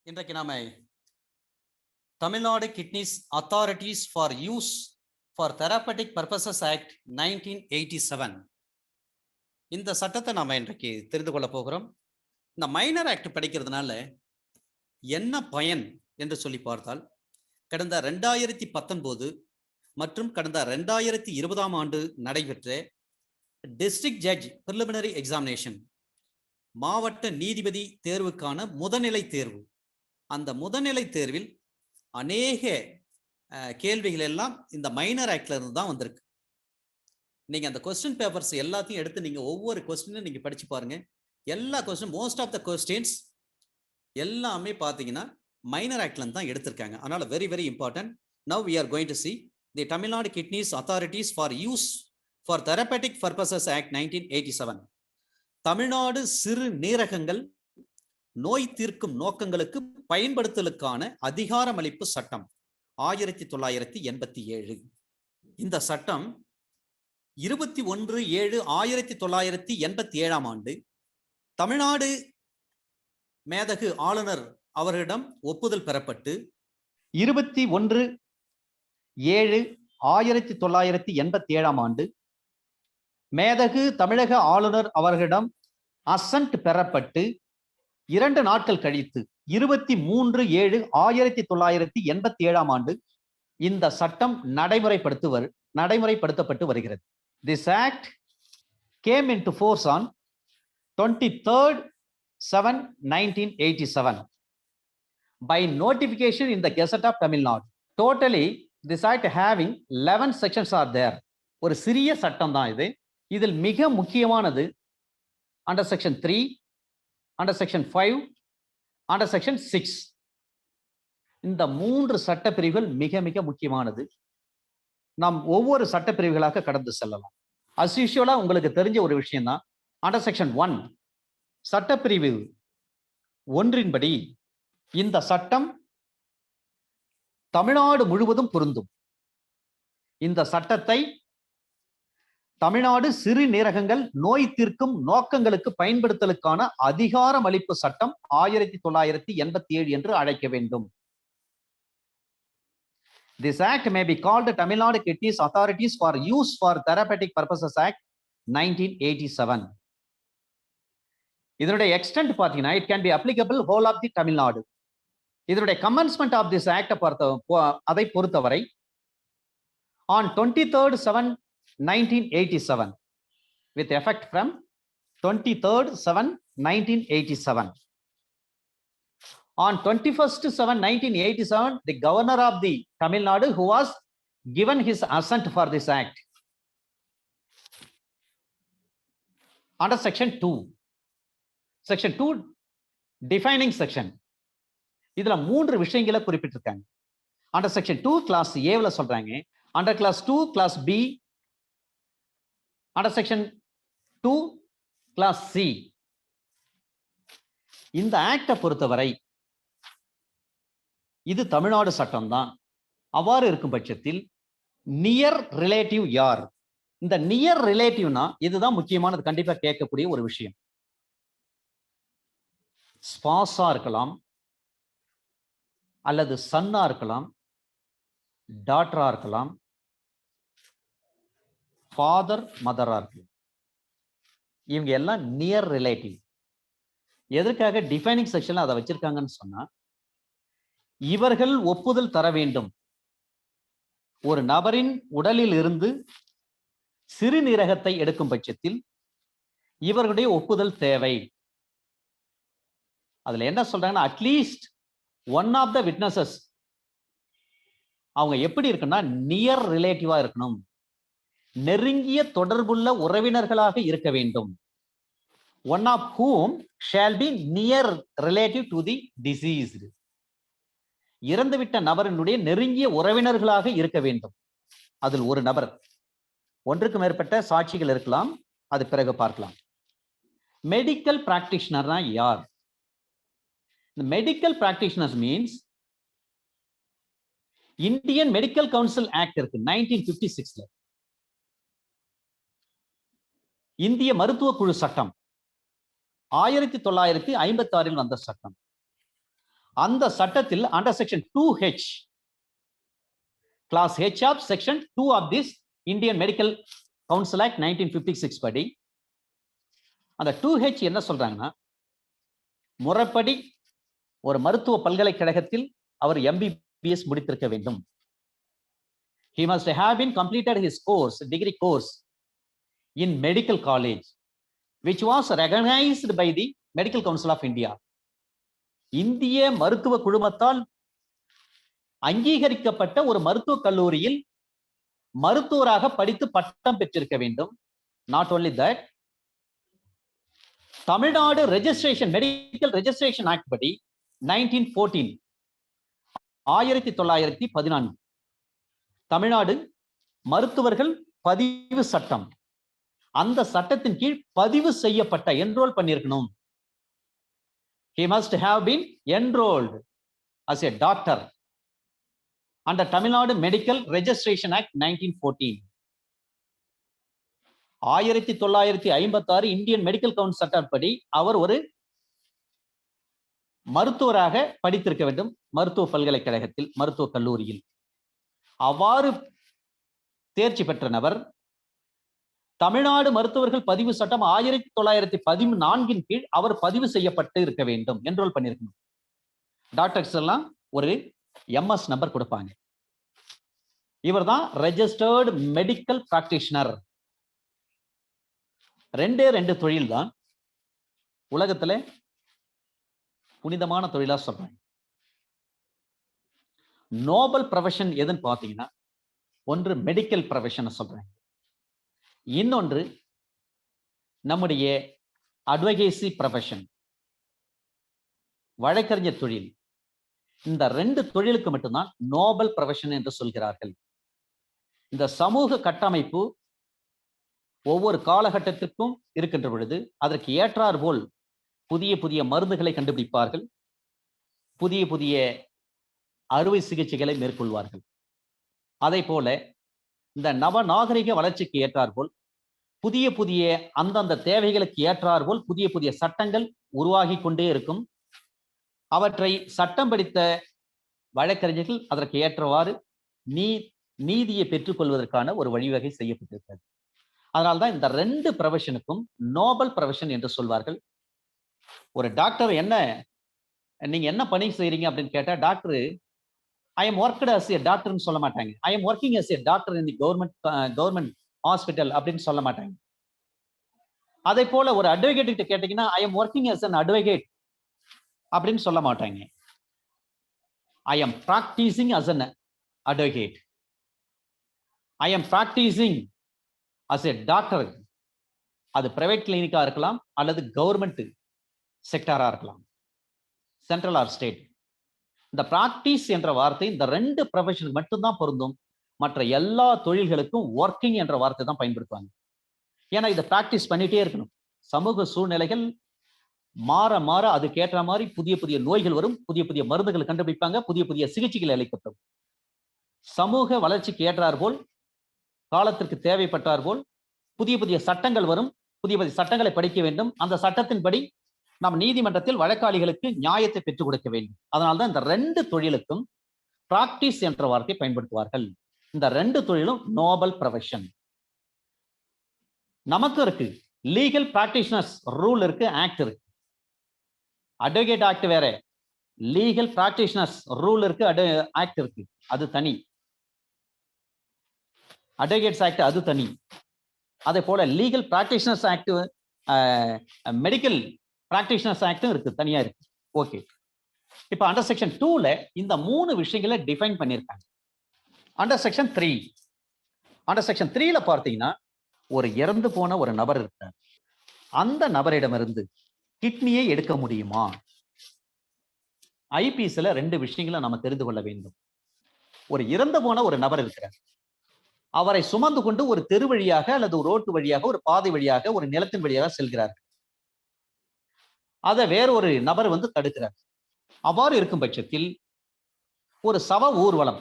இன்றைக்கு நாம Tamil Nadu kidneys authorities for use for therapeutic purposes act 1987 இந்த சட்டத்தை நாம இன்றைக்கு தெரிந்து கொள்ள போகிறோம். இந்த மைனர் ஆக்ட் படிக்கிறதுனால என்ன பயன் என்று சொல்லி பார்த்தால், கடந்த 2019 மற்றும் கடந்த 2020 ஆண்டு நடைபெற்ற டிஸ்ட்ரிக்ட் ஜட்ஜ் பிரிலிமினரி எக்ஸாமினேஷன் மாவட்ட நீதிபதி தேர்வுக்கான முதல்நிலை தேர்வு, அந்த முதல்நிலை தேர்வில் அநேக கேள்விகள் எல்லாம் இந்த மைனர் ஆக்ட்ல இருந்து தான் வந்திருக்கு. நீங்க அந்த கொஸ்டின் பேப்பர்ஸ் எல்லாத்தையும் எடுத்து நீங்க ஒவ்வொரு கொஸ்டினும் நீங்க படிச்சு பாருங்க. எல்லா question, most of the questions எல்லாமே பார்த்தீங்கன்னா மைனர் ஆக்ட்ல இருந்து தான் எடுத்திருக்காங்க. அதனால very very important. Now we are going to see the Tamil Nadu Kidneys Authorities for Use for Therapeutic Purposes Act 1987. Tamil Nadu சிறு நீரகங்கள் நோய் தீர்க்கும் நோக்கங்களுக்கு பயன்படுத்தலுக்கான அதிகாரமளிப்பு சட்டம் 1987. இந்த சட்டம் 21/7/1987 ஆண்டு தமிழ்நாடு மேதகு ஆளுநர் அவர்களிடம் ஒப்புதல் பெறப்பட்டு 21/7/1987 ஆண்டு மேதகு தமிழக ஆளுநர் அவர்களிடம் அசன்ட் பெறப்பட்டு 2 நாட்கள் கழித்து 23/7/1987 ஆண்டு இந்த சட்டம் நடைமுறைப்படுத்தப்பட்டு வருகிறது. This act came into force on 23rd/7/1987 by notification in the Gazette of Tamil Nadu. Totally this act having 11 sections are there. ஒரு சிறிய சட்டம் தான் இது. இதில் மிக முக்கியமானது under section 3, under section 5, under section 6. இந்த 3 சட்ட பிரிவுகள் மிக மிக முக்கியமானது. நாம் ஒவ்வொரு சட்ட பிரிவுகளாக கடந்து செல்லலாம். as usual உங்களுக்கு தெரிஞ்ச ஒரு விஷயம் தான். under section 1 சட்டப்பிரிவு 1 படி இந்த சட்டம் தமிழ்நாடு முழுவதும் பொருந்தும். இந்த சட்டத்தை தமிழ்நாடு சிறு நீரகங்கள் நோய் தீர்க்கும் நோக்கங்களுக்கு பயன்படுத்தலுக்கான அதிகாரமளிப்பு சட்டம் 1987 என்று அழைக்க வேண்டும். This act may be called the Tamil Nadu Kidneys Authorities for Use for Therapeutic Purposes Act 1987. இதனுடைய எக்ஸ்டென்ட் பார்த்தீங்கன்னா it can be applicable whole of the Tamil Nadu. இதனுடைய commencement of this act அதை பொறுத்தவரை on 23rd/7/1987 with effect from 23rd/7/1987. On 21st/7/1987 the governor of the Tamil Nadu who was given his assent for this act. Under section 2 defining section இதுல 3 விஷயங்களை குறிப்பிட்டிருக்காங்க. under section 2 class A ல சொல்றாங்க, under class 2 class B, under section 2 class C. இந்த act பொறுத்தவரை இது தமிழ்நாடு சட்டம் தான். அவ்வாறு இருக்கும் பட்சத்தில் நியர் ரிலேட்டிவ் யார்? இந்த நியர் ரிலேட்டிவ்னா இதுதான் முக்கியமானது, கண்டிப்பா கேட்கக்கூடிய ஒரு விஷயம். ஸ்பாஸா இருக்கலாம், அல்லது சன்னா இருக்கலாம், டாட்டரா இருக்கலாம், ஃபாதர் மதரா இருக்கலாம். இவங்க எல்லாம் நியர் ரிலேட்டிவ். எதற்காக டிஃபைனிங் செக்ஷன்ல அதை வச்சிருக்காங்கன்னு சொன்னா, இவர்கள் ஒப்புதல் தர வேண்டும். ஒரு நபரின் உடலில் இருந்து சிறுநீரகத்தை எடுக்கும் பட்சத்தில் இவர்களுடைய ஒப்புதல் தேவை. அதுல என்ன சொல்றாங்கன்னா, at least one of the witnesses அவங்க எப்படி இருக்குன்னா நியர் ரிலேட்டிவா இருக்கணும், நெருங்கிய தொடர்புள்ள உறவினர்களாக இருக்க வேண்டும். One of whom shall be near relative to the deceased. இறந்துவிட்ட நபரினுடைய நெருங்கிய உறவினர்களாக இருக்க வேண்டும். அதில் ஒரு நபர், ஒன்றுக்கு மேற்பட்ட சாட்சிகள் இருக்கலாம், அது பிறகு பார்க்கலாம். மெடிக்கல் பிராக்டிஷனர்னா யார்? Medical practitioners means Indian medical council act இருக்கு 1956ல, இந்திய மருத்துவ குழு சட்டம் 1956 வந்த சட்டம். அந்த சட்டத்தில் under section 2H clause H of section 2 of this Indian medical council act 1956 படி அந்த 2H என்ன சொல்றாங்கன்னா, முறைப்படி ஒரு மருத்துவ பல்கலைக்கழகத்தில் அவர் MBBS முடித்திருக்க வேண்டும். He must have been completed his course, degree course in medical college, which was recognized by the Medical Council of India. இந்திய மருத்துவ குழுமத்தால் அங்கீகரிக்கப்பட்ட ஒரு மருத்துவக் கல்லூரியில் மருத்துவராக படித்து பட்டம் பெற்றிருக்க வேண்டும். Not only that, Tamil Nadu registration medical registration act படி 1914 1914 தமிழ்நாடு மருத்துவர்கள் பதிவு சட்டம், அந்த சட்டத்தின் கீழ் பதிவு செய்யப்பட்ட என்ரோல் பண்ணியிருக்கணும். He must have been enrolled as a doctor under Tamil Nadu Medical Registration Act 1914. 1956 Indian medical council சட்டப்படி அவர் ஒரு மருத்துவராக படித்திருக்க வேண்டும் மருத்துவ பல்கலைக்கழகத்தில், மருத்துவக் கல்லூரியில். அவ்வாறு தேர்ச்சி பெற்ற நபர் தமிழ்நாடு மருத்துவர்கள் பதிவு சட்டம் 1914 கீழ் அவர் பதிவு செய்யப்பட்டு இருக்க வேண்டும், என்ரோல் பண்ணிருக்கணும். டாக்டர்ஸ் எல்லாம் ஒரு MS நம்பர் கொடுப்பாங்க. இவர் தான் ரெஜிஸ்டர்டு மெடிக்கல் பிராக்டிஷனர். ரெண்டு தொழில் தான் உலகத்துல புனிதமான தொழிலா சொல்றாங்க. நோபல் ப்ரொஃபஷன் எதுன்னு பாத்தீங்கன்னா, ஒன்று மெடிக்கல் ப்ரொஃபஷன் சொல்றாங்க, இன்னொன்று நம்முடைய அட்வொகேசி ப்ரொஃபஷன், வழக்கறிஞர் தொழில். இந்த ரெண்டு தொழிலுக்கு மட்டும்தான் நோபல் ப்ரொஃபஷன் என்று சொல்கிறார்கள். இந்த சமூக கட்டமைப்பு ஒவ்வொரு காலகட்டத்திற்கும் இருக்கின்ற பொழுது அதற்கு ஏற்றார் போல் புதிய புதிய மருந்துகளை கண்டுபிடிப்பார்கள், புதிய புதிய அறுவை சிகிச்சைகளை மேற்கொள்வார்கள். அதே போல இந்த நவநாகரிக வளர்ச்சிக்கு ஏற்றாற்போல் புதிய புதிய அந்தந்த தேவைகளுக்கு ஏற்றாற்போல் புதிய புதிய சட்டங்கள் உருவாகி கொண்டே இருக்கும். அவற்றை சட்டம் படித்த வழக்கறிஞர்கள் அதற்கு ஏற்றவாறு நீதியை பெற்றுக்கொள்வதற்கான ஒரு வழிவகை செய்யப்பட்டிருக்கிறது. அதனால்தான் இந்த ரெண்டு ப்ரொஃபஷனுக்கும் நோபல் ப்ரொஃபஷன் என்று சொல்வார்கள். ஒரு டாக்டர் நீங்க என்ன பணி செய்றீங்க அப்படின்னு கேட்டா, doctor I am worked as a டாக்டர்னு சொல்ல மாட்டாங்க. I am working as a doctor in the government hospital அப்படின்னு சொல்ல மாட்டாங்க. அதே போல ஒரு அட்வொகேட் கிட்ட கேட்டீங்கன்னா, I am working as an advocate அப்படின்னு சொல்ல மாட்டாங்க. I am practicing as an advocate, I am practicing as a doctor. அது பிரைவேட் கிளினிக்கா இருக்கலாம் அல்லது கவர்மெண்ட் செக்டாரா இருக்கலாம், சென்ட்ரல் ஆர் ஸ்டேட். இந்த பிராக்டிஸ் என்ற வார்த்தை இந்த ரெண்டு ப்ரொஃபஷனுக்கு மட்டும்தான் பொருந்தும். மற்ற எல்லா தொழில்களுக்கும் ஒர்க்கிங் என்ற வார்த்தை தான் பயன்படுத்துவாங்க. ஏன்னா இதை பிராக்டிஸ் பண்ணிட்டே இருக்கணும். சமூக சூழ்நிலைகள் மாற மாற அதுக்கேற்ற மாதிரி புதிய புதிய நோய்கள் வரும், புதிய புதிய மருந்துகள் கண்டுபிடிப்பாங்க, புதிய புதிய சிகிச்சைகள் அளிக்கப்படும். சமூக வளர்ச்சிக்கு ஏற்றார் போல், காலத்திற்கு தேவைப்பட்டார் போல் புதிய புதிய சட்டங்கள் வரும், புதிய புதிய சட்டங்களை படிக்க வேண்டும். அந்த சட்டத்தின்படி நாம் நீதிமன்றத்தில் வழக்காளிகளுக்கு நியாயத்தை பெற்றுக் கொடுக்க வேண்டும். அதனால்தான் இந்த ரெண்டு தொழிலுக்கும் பிராக்டிஸ் என்ற வார்த்தை பயன்படுத்துவார்கள். இந்த ரெண்டு தொழிலும் நோபல் ப்ரொஃபஷன். நமக்கு இருக்கு லீகல் பிராக்டிஷனர்ஸ் ரூல் இருக்கு, ஆக்ட் இருக்கு. அட்வொகேட் ஆக்ட் வேற, லீகல் பிராக்டிஷனர்ஸ் ரூல் இருக்கு, ஆக்ட் இருக்கு, அது தனி. அட்வொகேட்ஸ் ஆக்ட் அது தனி. அதே போல legal practitioners act, medical practitioners ஆக்டும் இருக்கு, தனியா இருக்கு. ஓகே, இப்ப அண்டர் செக்ஷன் 2ல இந்த மூணு விஷயங்களை டிஃபைன் பண்ணியிருக்காங்க. அண்டர் செக்ஷன் 3, அண்டர் செக்ஷன் 3ல பார்த்தீங்கன்னா, ஒரு இறந்து போன ஒரு நபர் இருக்கார். அந்த நபரிடமிருந்து கிட்னியை எடுக்க முடியுமா? ஐபிஎஸ்ல ரெண்டு விஷயங்களை நம்ம தெரிந்து கொள்ள வேண்டும். ஒரு இறந்து போன ஒரு நபர் இருக்கிறார், அவரை சுமந்து கொண்டு ஒரு தெரு வழியாக அல்லது ஒரு ரோட்டு வழியாக, ஒரு பாதை வழியாக, ஒரு நிலத்தின் வழியாக செல்கிறார். அதை வேறொரு நபர் தடுக்கிறார். அவ்வாறு இருக்கும் பட்சத்தில் ஒரு சவ ஊர்வலம்,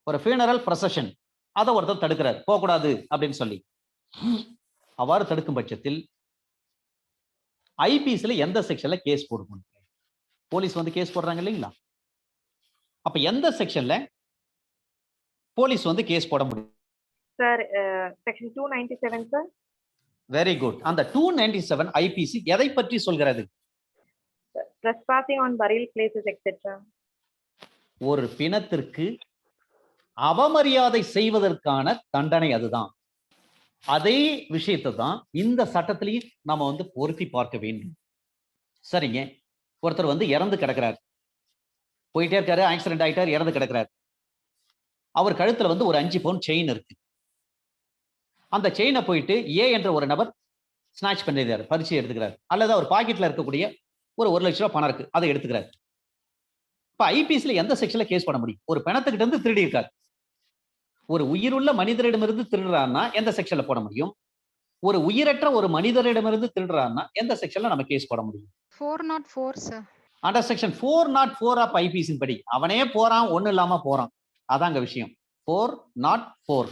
ஒரு ஃபியூனரல் ப்ரொசஷன், அதை ஒருத்தர் தடுக்கிறார், போகக்கூடாது அப்படின்னு சொல்லி. அவ்வாறு தடுக்கும் பட்சத்தில் ஐபிஎஸ்ல எந்த செக்ஷன்ல கேஸ் போடுவோம்? போலீஸ் வந்து கேஸ் போடுறாங்க இல்லைங்களா? அப்ப எந்த செக்ஷன்ல போலீஸ் வந்து கேஸ் போட முடியும்? Sir section 297 sir. Very good. அந்த 297 ஐபிசி எதை பற்றி சொல்கிறது? trespassing on burial places etc. ஒரு பிணத்திற்கு அவமரியாதை செய்வதற்கான தண்டனை அதுதான். அதே விஷயத்தை தான் இந்த சட்டத்திலையும் நாம வந்து பொருத்தி பார்க்க வேண்டும். சரிங்க, ஒருத்தர் வந்து இறந்து கிடக்கிறார், போயிட்டே இருக்காரு, ஆக்சிடென்ட் ஆயிட்டார், இறந்து கிடக்கிறார். அவர் கழுத்துல வந்து ஒரு 5 பவுன் செயின் இருக்கு. அந்த செயினை போயிட்டு ஏ என்ற ஒரு நபர் ஸ்நாச் பண்ணிடுறாரு, பறிச்சு எடுத்துக்கிறார். அல்லது அவர் பாக்கெட்ல இருக்கக்கூடிய ஒரு 1 லட்ச ரூபாய் பணம் இருக்கு, அதை எடுத்துக்கிறார். இப்ப ஐபிசில எந்த செக்ஷன்ல கேஸ் பண்ண முடியும்? ஒரு பிணத்துக்கிட்ட இருந்து திருடி இருக்காரு. ஒரு உயிருள்ள மனிதரிடமிருந்து திருடுறாருன்னா எந்த செக்ஷன்ல போட முடியும்? ஒரு உயிரற்ற ஒரு மனிதரிடமிருந்து திருடுறாருன்னா எந்த செக்ஷன்ல நம்ம கேஸ் போட முடியும்? 404 sir. Under section 404 of IPC படி அவனே போறான், ஒண்ணு இல்லாம போறான். அதாங்க விஷயம். 404.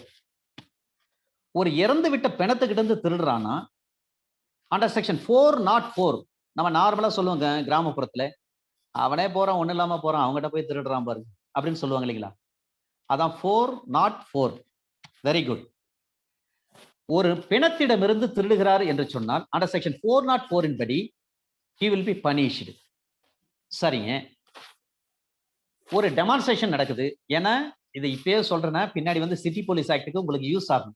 ஒரு இறந்து விட்ட பிணத்துக்கிட்ட இருந்து திருடுறான்னா அண்டர் செக்ஷன் 404 நம்ம நார்மலா சொல்லுவாங்க கிராமப்புறத்துல, அவனே போறான், ஒண்ணு இல்லாம போறான், அவங்ககிட்ட போய் திருடுறான் பாருங்க அப்படின்னு சொல்லுவாங்க இல்லைங்களா? அதான் 404. Very good. ஒரு பிணத்திடமிருந்து திருடுகிறார் என்று சொன்னால் அண்டர் செக்ஷன் 404 படி he will be punished. சரிங்க, ஒரு டெமான்ஸ்ட்ரேஷன் நடக்குது. ஏன்னா இதை இப்பயே சொல்றேன்னா பின்னாடி வந்து சிட்டி போலீஸ் ஆக்டுக்கு உங்களுக்கு யூஸ் ஆகும்.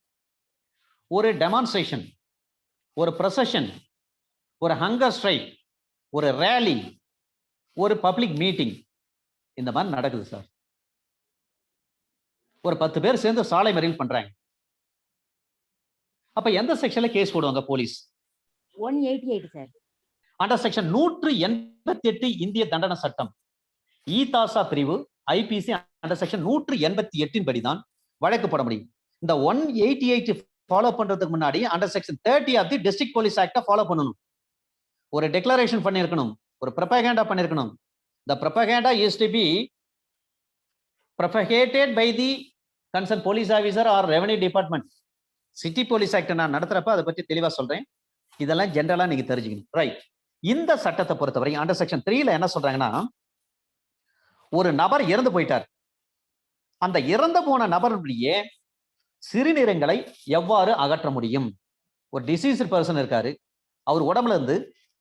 ஒரு டெமான்ஸ்ட்ரேஷன், ஒரு ப்ரொசஷன், ஒரு ஹங்கர் ஸ்ட்ரைக், ஒரு ரேலி, ஒரு பப்ளிக் மீட்டிங், இந்த மாதிரி நடக்குது சார். ஒரு 10 பேர் சேர்ந்து சாலை மறியல் பண்றாங்க. அப்ப எந்த செக்ஷன்ல கேஸ் போடுவாங்க போலீஸ்? 188 சார். அண்டர் செக்ஷன் 188 இந்திய தண்டனை சட்டம் ஈதாசா பிரிவு ஐபிசி அண்டர் செக்ஷன் 188 படிதான் வழக்கு போட முடியும். இந்த 188 ஃபாலோ பண்றதுக்கு முன்னாடி under section 30 of the district police act follow பண்ணணும். ஒரு டிக்ளரேஷன் பண்ணிருக்கணும், ஒரு ப்ரொபகேண்டா பண்ணிருக்கணும். The propaganda is to be propagated by the concerned police officer or revenue department. City police act நான் நடத்துறப்ப அதை பற்றி தெளிவா சொல்றேன். இதெல்லாம் ஜெனரலா நீங்க தெரிஞ்சுக்கணும். ரைட். இந்த சட்டத்தை பொறுத்தவரை அண்டர் செக்ஷன் 3ல என்ன சொல்றாங்கன்னா, ஒரு நபர் இறந்து போயிட்டார். அந்த இறந்து போன நபருடைய சிறுநீரகங்களை எவ்வாறு அகற்ற முடியும்? ஒரு டிசீஸ்டு பர்சன் இருக்காரு, அவர் உடம்புல இருந்து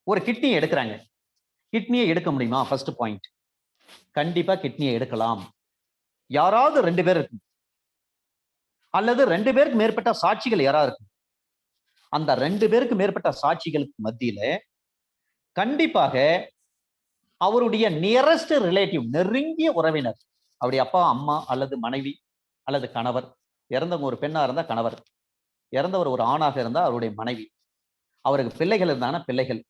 ஒரு கிட்னியை எடுக்கிறாங்க. கிட்னியை எடுக்க முடியுமா? First point. கண்டிப்பா கிட்னியை எடுக்கலாம். யாராவது 2 பேர் இருக்கு, அல்லது 2 பேருக்கு மேற்பட்ட சாட்சிகள் யாராவது இருக்கு. அந்த 2 பேருக்கு மேற்பட்ட சாட்சிகளுக்கு மத்தியில கண்டிப்பாக அவருடைய நியரஸ்ட் ரிலேட்டிவ், நெருங்கிய உறவினர், அவருடைய அப்பா, அம்மா அல்லது மனைவி அல்லது கணவர், இறந்தவங்க ஒரு பெண்ணா இருந்தா கணவர், இறந்தவர் ஒரு ஆணாக இருந்தா அவருடைய மனைவி, அவருக்கு பிள்ளைகள் இருந்தாங்கன்னா பிள்ளைகள்,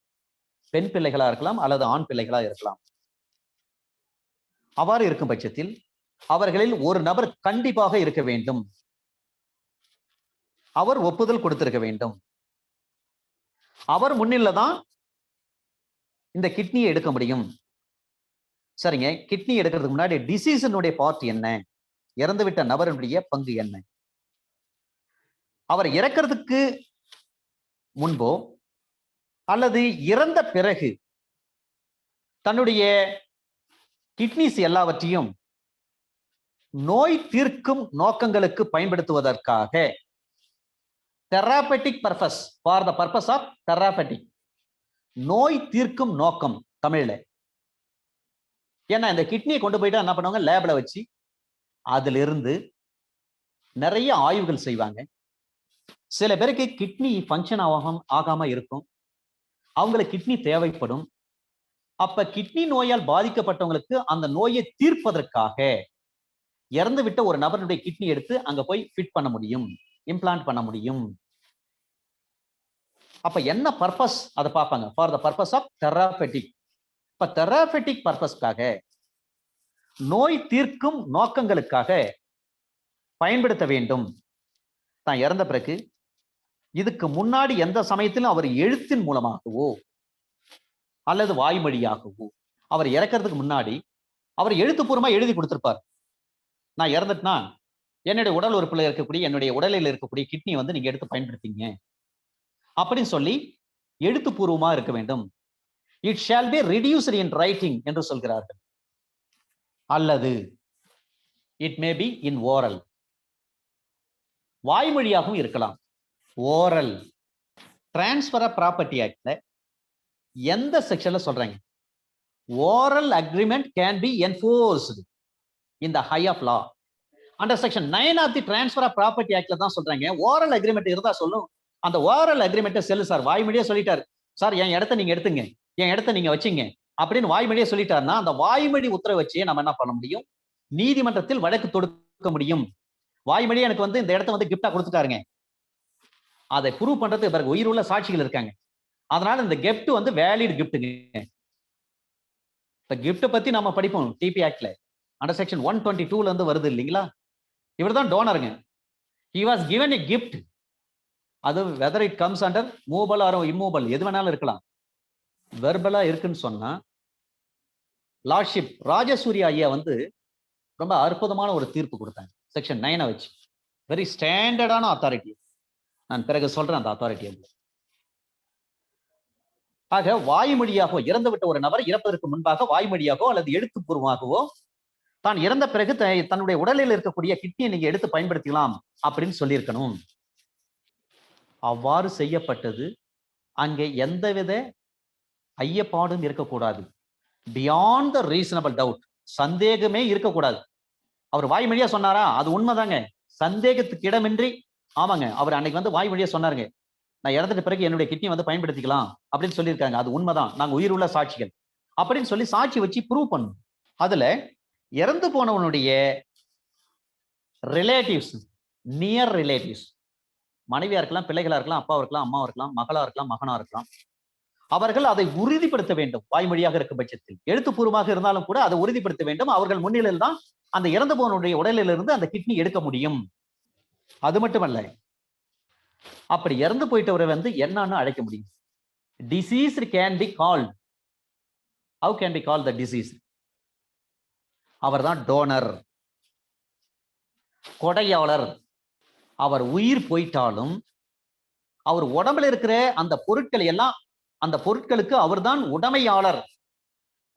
பெண் பிள்ளைகளா இருக்கலாம் அல்லது ஆண் பிள்ளைகளா இருக்கலாம். அவ்வாறு இருக்கும் பட்சத்தில் அவர்களில் ஒரு நபர் கண்டிப்பாக இருக்க வேண்டும். அவர் ஒப்புதல் கொடுத்திருக்க வேண்டும். அவர் முன்னில தான் இந்த கிட்னியை எடுக்க முடியும். சரிங்க, கிட்னி எடுக்கிறதுக்கு முன்னாடி டிசீஸனுடைய பார்ட் என்ன, இறந்துவிட்ட நபருடைய பங்கு என்ன, அவர் இறக்கிறதுக்கு முன்போ அல்லது இறந்த பிறகு தன்னுடைய கிட்னிஸ் எல்லாவற்றையும் நோய் தீர்க்கும் நோக்கங்களுக்கு பயன்படுத்துவதற்காக therapeutic purpose, for the purpose of therapeutic, நோய் தீர்க்கும் நோக்கம் தமிழ்ல. ஏன்னா இந்த கிட்னியை கொண்டு போயிட்டு என்ன பண்ணுவாங்க, லேப்ல வச்சு அதுல இருந்து நிறைய ஆய்வுகள் செய்வாங்க. சில பேருக்கு கிட்னி ஃபங்க்ஷன் ஆகாம இருக்கும், அவங்களுக்கு கிட்னி தேவைப்படும். அப்ப கிட்னி நோயால் பாதிக்கப்பட்டவங்களுக்கு அந்த நோயை தீர்ப்பதற்காக இறந்து விட்ட ஒரு நபருடைய கிட்னி எடுத்து அங்க போய் ஃபிட் பண்ண முடியும், இம்ப்ளான்ட் பண்ண முடியும். அப்ப என்ன பர்பஸ் அதை பார்ப்பாங்க, ஃபார் த பர்பஸ் ஆஃப் தெராபெட்டிக். இப்ப தெராபெட்டிக் பர்பஸ்க்காக, நோய் தீர்க்கும் நோக்கங்களுக்காக பயன்படுத்த வேண்டும். தான் இறந்த பிறகு இதுக்கு முன்னாடி எந்த சமயத்திலும் அவர் எழுத்தின் மூலமாகவோ அல்லது வாய்மொழியாகவோ, அவர் இறக்கிறதுக்கு முன்னாடி அவர் எழுத்துப்பூர்வமா எழுதி கொடுத்திருப்பார். நான் இறந்துட்டுனா என்னுடைய உடல் உறுப்புல இருக்கக்கூடிய, என்னுடைய உடலில் இருக்கக்கூடிய கிட்னி வந்து நீங்க எடுத்து பயன்படுத்திங்க அப்படின்னு சொல்லி எழுத்துப்பூர்வமா இருக்க வேண்டும். It shall be reduced in writing என்று சொல்கிறார்கள். அல்லது it may be in oral, வாய்மொழியாகவும் இருக்கலாம். ஓரல் டிரான்ஸ்பர் ஆஃப் ப்ராப்பர்ட்டி ஆக்ட்ல எந்த செக்ஷன்ல சொல்றாங்க oral agreement can be enforced in the eye of law? Under section 9 of the transfer of property ஆக்ட்ல தான் சொல்றாங்க ஓரல் அக்ரிமெண்ட் இருந்தா சொல்லும். அந்த ஓரல் அக்ரிமெண்ட்டை செல்லு சார், வாய்மொழியே சொல்லிட்டாரு சார், என் இடத்த நீங்க எடுத்துங்க, என் இடத்த நீங்க வச்சுங்க அப்படின்னு வாய்மொழியே சொல்லிட்டாருன்னா அந்த வாய்மொழி உத்தரவு வச்சு நம்ம என்ன பண்ண முடியும்? நீதிமன்றத்தில் வழக்கு தொடுக்க முடியும். வாய்மொழியே எனக்கு வந்து இந்த இடத்த வந்து கிஃப்டா கொடுத்துட்டாருங்க, அதை ப்ரூவ் பண்றதுக்கு பிறகு உயிர் உள்ள சாட்சிகள் இருக்காங்க, அதனால இந்த கிஃப்ட் வந்து வேலிட் கிஃப்ட்டுங்க. இப்ப கிஃப்ட் பத்தி நம்ம படிப்போம் டிபி ஆக்ட்ல அண்டர் செக்ஷன் 122ல இருந்து வருது இல்லைங்களா? இவர்தான் டோனருங்க. he was given a gift. அது whether it comes under movable or immovable எது வேணாலும் இருக்கலாம். வெர்பலா இருக்குன்னு சொன்னா லார்ட்ஷிப் ராஜசூரிய ஐயா வந்து ரொம்ப அற்புதமான ஒரு தீர்ப்பு கொடுத்தாங்க செக்ஷன் 9 வச்சு. வெரி ஸ்டாண்டர்டான அத்தாரிட்டி. நான் பிறகு சொல்றேன் அந்த அத்தாரிட்டி. ஆக வாய்மொழியாகவோ இறந்துவிட்ட ஒரு நபர் இறப்பதற்கு முன்பாக வாய்மொழியாகவோ அல்லது எழுத்துப்பூர்வமாகவோ தான் இறந்த பிறகு தன்னுடைய உடலில் இருக்கக்கூடிய கிட்னியை நீங்க எடுத்து பயன்படுத்திக்கலாம் அப்படின்னு சொல்லியிருக்கணும். அவ்வாறு செய்யப்பட்டது. அங்கே எந்தவித ஐயப்பாடும் இருக்கக்கூடாது. பியாண்ட் த ரீசனபிள் டவுட், சந்தேகமே இருக்கக்கூடாது. அவர் வாய்மொழியா சொன்னாரா? அது உண்மைதாங்க, சந்தேகத்துக்கு இடமின்றி. ஆமாங்க, அவர் அன்னைக்கு வந்து வாய்மொழியா சொன்னாருங்க, நான் இறந்துட்ட பிறகு என்னுடைய கிட்னி வந்து பயன்படுத்திக்கலாம் அப்படின்னு சொல்லியிருக்காங்க, அது உண்மைதான், நாங்க உயிர் உள்ள சாட்சிகள் அப்படின்னு சொல்லி சாட்சி வச்சு ப்ரூவ் பண்ணும். அதுல இறந்து போனவனுடைய ரிலேட்டிவ்ஸ், நியர் ரிலேட்டிவ்ஸ், மனைவியா இருக்கலாம், பிள்ளைகளா இருக்கலாம், அப்பாவா இருக்கலாம், அம்மாவா இருக்கலாம், மகளா இருக்கலாம், மகனா இருக்கலாம், அவர்கள் அதை உறுதிப்படுத்த வேண்டும். வாய்மொழியாக இருக்கும் பட்சத்தில் எழுத்துப்பூர்வமாக இருந்தாலும் கூட அதை உறுதிப்படுத்த வேண்டும். அவர்கள் முன்னிலையில் தான் அந்த இறந்து போனவனுடைய உடலிலிருந்து அந்த கிட்னி எடுக்க முடியும். அது மட்டுமல்ல, அப்படி இறந்து போயிட்டவரை வந்து என்னன்னு அழைக்க முடியும்? Deceased can be called. How can be call the deceased? அவர் தான் டோனர், கொடையாளர். அவர் உயிர் போயிட்டாலும் அவர் உடம்புல இருக்கிற அந்த பொருட்களை எல்லாம், அந்த பொருட்களுக்கு அவர் தான் உடைமையாளர்.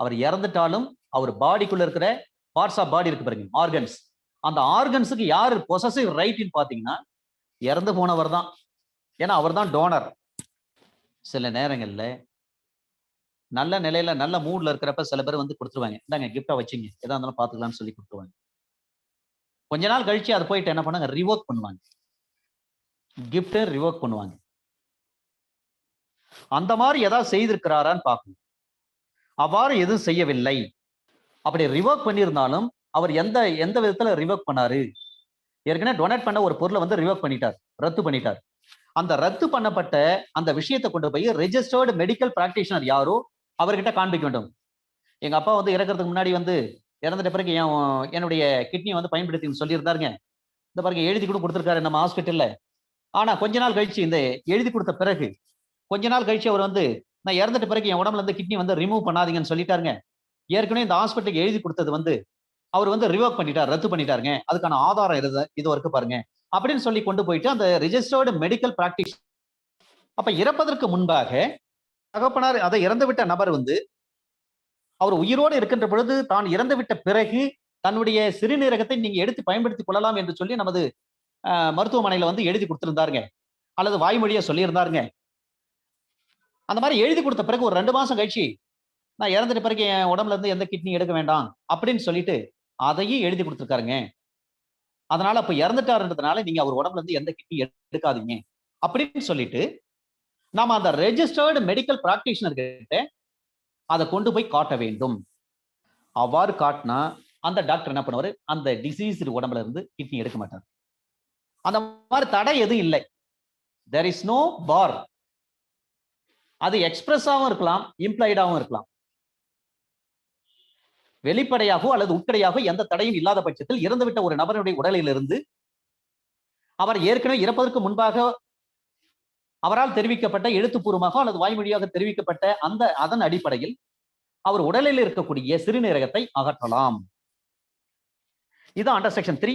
அவர் இறந்துட்டாலும் அவர் பாடிக்குள்ள இருக்கிற பார்ட்ஸ் ஆஃப் பாடி இருக்கு பாருங்க, ஆர்கன்ஸ், அந்த ஆர்கன்ஸுக்கு யாரு பொசசிவ் ரைட்னு பாத்தீங்கன்னா இறந்து போனவர் தான். ஏன்னா அவர் தான் டோனர். சில நேரங்கள்ல நல்ல நிலையில நல்ல மூட்ல இருக்கிறப்ப சில பேர் வந்து கொடுத்துருவாங்க, இந்தாங்க கிஃப்டா வச்சுங்க, எதா இருந்தாலும் பாத்துக்கலாம்னு சொல்லி கொடுத்துருவாங்க. கொஞ்ச நாள் கழிச்சு அது போயிட்டு என்ன பண்ணாங்க, ரிவோக் பண்ணுவாங்க, கிஃப்ட் ரிவோக் பண்ணுவாங்க. அந்த மாதிரி ஏதாவது செய்திருக்கிறாரான்னு பார்க்கணும். அவ்வாறு எதுவும் செய்யவில்லை. அப்படி ரிவோக் பண்ணியிருந்தாலும் அவர் எந்த விதத்துல ரிவோக் பண்ணாரு? ஏற்கனவே டொனேட் பண்ண ஒரு பொருளை வந்து ரிவோக் பண்ணிட்டார், ரத்து பண்ணிட்டார். அந்த ரத்து பண்ணப்பட்ட அந்த விஷயத்தை கொண்டு போய் ரெஜிஸ்டர்டு மெடிக்கல் பிராக்டிஷனர் யாரோ அவர்கிட்ட காண்பிக்க வேண்டும். எங்க அப்பா வந்து இறக்கிறதுக்கு முன்னாடி வந்து இறந்துட்ட பிறகு என்னுடைய கிட்னியை வந்து பயன்படுத்தி சொல்லியிருந்தாருங்க, இந்த பாருங்க எழுதி கூட கொடுத்துருக்காரு நம்ம ஹாஸ்பிட்டல்ல. ஆனா கொஞ்ச நாள் கழிச்சு, இந்த எழுதி கொடுத்த பிறகு கொஞ்ச நாள் கழிச்சு அவர் வந்து நான் இறந்துட்ட பிறகு என் உடம்புல இருந்து கிட்னி வந்து ரிமூவ் பண்ணாதீங்கன்னு சொல்லிட்டாருங்க. ஏற்கனவே இந்த ஹாஸ்பிட்டலுக்கு எழுதி கொடுத்தது வந்து அவர் வந்து ரிவோக் பண்ணிட்டார், ரத்து பண்ணிட்டாருங்க, அதுக்கான ஆதாரம் இது வரைக்கும் பாருங்க அப்படின்னு சொல்லி கொண்டு போயிட்டு அந்த ரெஜிஸ்டர்டு மெடிக்கல் பிராக்டிஸ். அப்ப இறப்பதற்கு முன்பாக தகப்பனார், அதை இறந்து விட்ட நபர் வந்து அவர் உயிரோடு இருக்கின்ற பொழுது தான் இறந்து விட்ட பிறகு தன்னுடைய சிறுநீரகத்தை நீங்க எடுத்து பயன்படுத்திக் கொள்ளலாம் என்று சொல்லி நமது மருத்துவமனையில வந்து எழுதி கொடுத்திருந்தாருங்க, அல்லது வாய்மொழியா சொல்லியிருந்தாருங்க. அந்த மாதிரி எழுதி கொடுத்த பிறகு ஒரு 2 மாசம் கழிச்சு நான் இறந்துட்ட பிறகு என் உடம்புல இருந்து எந்த கிட்னி எடுக்க வேண்டாம் அப்படின்னு சொல்லிட்டு அதையும் எழுதி கொடுத்துருக்காருங்க. அதனால அப்ப இறந்துட்டாருன்றதுனால நீங்க அவர் உடம்புல இருந்து எந்த கிட்னி எடுக்காதீங்க அப்படின்னு சொல்லிட்டு நாம அந்த ரெஜிஸ்டர்டு மெடிக்கல் பிராக்டிஷனர் கிட்ட அதை கொண்டு போய் காட்ட வேண்டும். அவ்வாறு காட்டினா அந்த டாக்டர் என்ன பண்ணுவாரு, அந்த டிசீஸ் உடம்புல இருந்து கிட்னி எடுக்க மாட்டார். அந்த மாதிரி தடை எதுவும் இல்லை. there is no bar. அது எக்ஸ்பிரஸாவும் இருக்கலாம், இம்ப்ளைடாவும் இருக்கலாம். வெளிப்படையாகவோ அல்லது உட்கடையாகவோ எந்த தடையும் இல்லாத பட்சத்தில் இறந்துவிட்ட ஒரு நபருடைய உடலிலிருந்து அவர் ஏற்கனவே இறப்பதற்கு முன்பாக அவரால் தெரிவிக்கப்பட்ட எழுத்துப்பூர்வமாக அல்லது வாய்மொழியாக தெரிவிக்கப்பட்ட அதன் அடிப்படையில் அவர் உடலில் இருக்கக்கூடிய சிறுநீரகத்தை அகற்றலாம். இது அண்டர் செக்ஷன் 3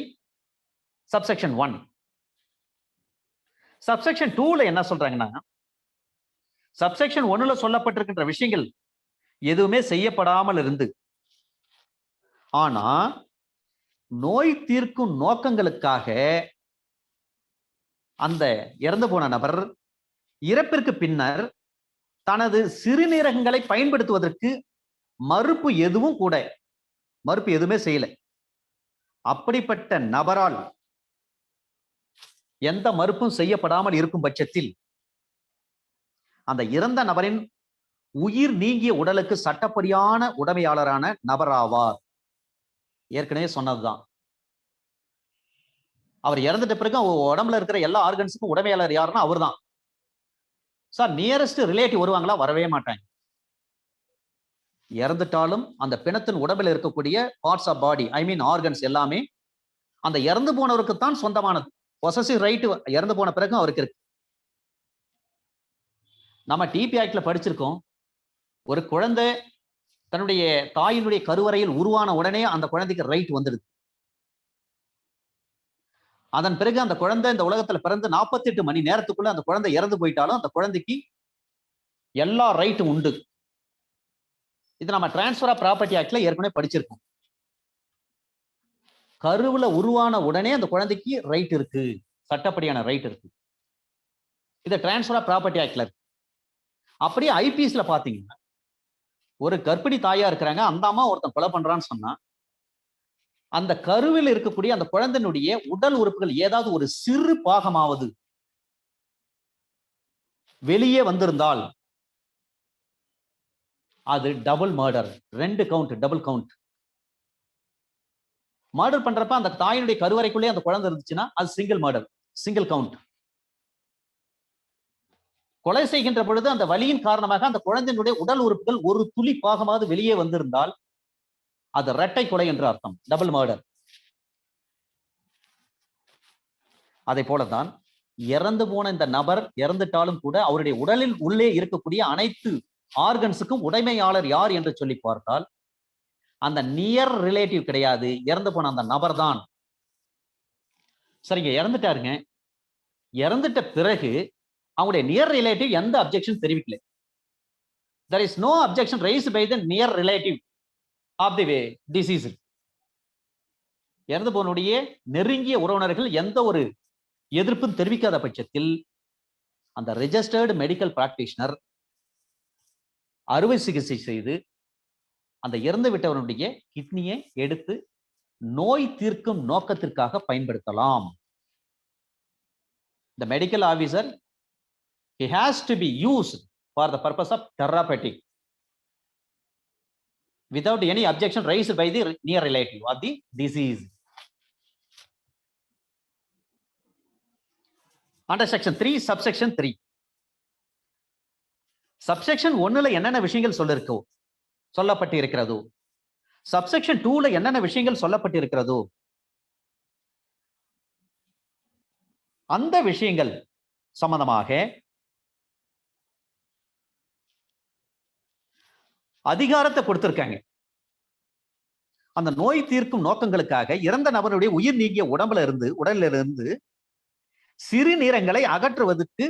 சப்செக்ஷன் 1. சப்செக்ஷன் 2ல என்ன சொல்றாங்கன்னா, சப்செக்ஷன் 1ல சொல்லப்பட்டிருக்கின்ற விஷயங்கள் எதுவுமே செய்யப்படாமல் இருந்து ஆனா நோய் தீர்க்கும் நோக்கங்களுக்காக அந்த இறந்து போன நபர் இறப்பிற்கு பின்னர் தனது சிறுநீரகங்களை பயன்படுத்துவதற்கு மறுப்பு எதுவுமே செய்யல. அப்படிப்பட்ட நபரால் எந்த மறுப்பும் செய்யப்படாமல் இருக்கும் பட்சத்தில் அந்த இறந்த நபரின் உயிர் நீங்கிய உடலுக்கு சட்டப்படியான உடைமையாளரான நபர் ஆவார். ஏற்கனவே சொன்னதுதான். அவர் இறந்துட்ட பிறகு உடம்புல இருக்கிற எல்லா ஆர்கன்ஸுக்கும் உடைமையாளர் யாருன்னா அவர் தான். சார் நியரஸ்ட் ரிலேட்டிவ் வருவாங்களா? வரவே மாட்டாங்க. இறந்துட்டாலும் அந்த பிணத்தின் உடம்பில் இருக்கக்கூடிய parts of body, I mean organs எல்லாமே அந்த இறந்து போனவருக்கு தான் சொந்தமானது. பொசசிவ் ரைட் இறந்து போன பிறகு அவருக்கு இருக்கு. நம்ம டிபி ஆக்ட்ல படிச்சிருக்கோம். ஒரு குழந்தை தன்னுடைய தாயினுடைய கருவறையில் உருவான உடனே அந்த குழந்தைக்கு ரைட் வந்துடுது. அதன் பிறகு அந்த குழந்தை இந்த உலகத்துல பிறந்து 48 மணி நேரத்துக்குள்ள அந்த குழந்தை இறந்து போயிட்டாலும் அந்த குழந்தைக்கு எல்லா ரைட்டும் உண்டு. இது நம்ம டிரான்ஸ்பர் ஆஃப் ப்ராப்பர்ட்டி ஆக்ட்ல ஏற்கனவே படிச்சிருக்கோம். கருவுல உருவான உடனே அந்த குழந்தைக்கு ரைட் இருக்கு, சட்டப்படியான ரைட் இருக்கு. இது டிரான்ஸ்பர் ஆஃப் ப்ராப்பர்ட்டி ஆக்ட்ல இருக்கு. அப்படியே ஐபிஎஸ்ல பாத்தீங்கன்னா ஒரு கர்ப்பிணி தாயா இருக்கிறாங்க, அந்த அம்மா ஒருத்தன் கொலை பண்றான்னு சொன்னா அந்த கருவில் இருக்கக்கூடிய அந்த குழந்தையினுடைய உடல் உறுப்புகள் ஏதாவது ஒரு சிறு பாகமாவது வெளியே வந்திருந்தால் அது double murder. 2 count, double count. Murder பண்றப்ப அந்த தாயினுடைய கருவறைக்குள்ளே அந்த குழந்தை இருந்துச்சுன்னா அது சிங்கிள் மர்டர், சிங்கிள் கவுண்ட். கொலை செய்கின்ற பொழுது அந்த வலியின் காரணமாக அந்த குழந்தையினுடைய உடல் உறுப்புகள் ஒரு துளி பாகமாவது வெளியே வந்திருந்தால் அது இரட்டை கொலை என்று அர்த்தம், டபுள் மர்டர். அதை போலதான் இறந்து போன இந்த நபர் இறந்துட்டாலும் கூட அவருடைய உடலில் உள்ளே இருக்கக்கூடிய அனைத்து ஆர்கன்ஸுக்கும் உடைமையாளர் யார் என்று சொல்லி பார்த்தால் அந்த நியர் ரிலேட்டிவ் கிடையாது, இறந்து போன அந்த நபர் தான். சரிங்க, இறந்துட்டாருங்க. இறந்துட்ட பிறகு அவங்களுடைய நியர் ரிலேட்டிவ் எந்த objection தெரிவிக்கல. there is no objection raised by the near relative of the deceased. இறந்து போனுடைய நெருங்கிய உறவினர்கள் எந்த ஒரு எதிர்ப்பும் தெரிவிக்காத பட்சத்தில் அந்த ரெஜிஸ்டர்டு மெடிக்கல் பிராக்டிஷனர் அறுவை சிகிச்சை செய்து அந்த இறந்து விட்டவனுடைய கிட்னியை எடுத்து நோய் தீர்க்கும் நோக்கத்திற்காக பயன்படுத்தலாம். The medical officer, he has to be used for the purpose of therapeutic without any objection raised by the near relative of the disease. Under section 3, subsection 3. Subsection 1ல என்னென்ன விஷயங்கள் சொல்லப்பட்டு இருக்கிறதோ, சப்செக்ஷன் 2ல என்னென்ன விஷயங்கள் சொல்லப்பட்டு இருக்கிறதோ அந்த விஷயங்கள் சம்பந்தமாக அதிகாரத்தை கொடுத்திருக்காங்க. அந்த நோய் தீர்க்கும் நோக்கங்களுக்காக இறந்த நபருடைய உயிர் நீங்கிய உடலில் இருந்து சிறுநீரகங்களை அகற்றுவதற்கு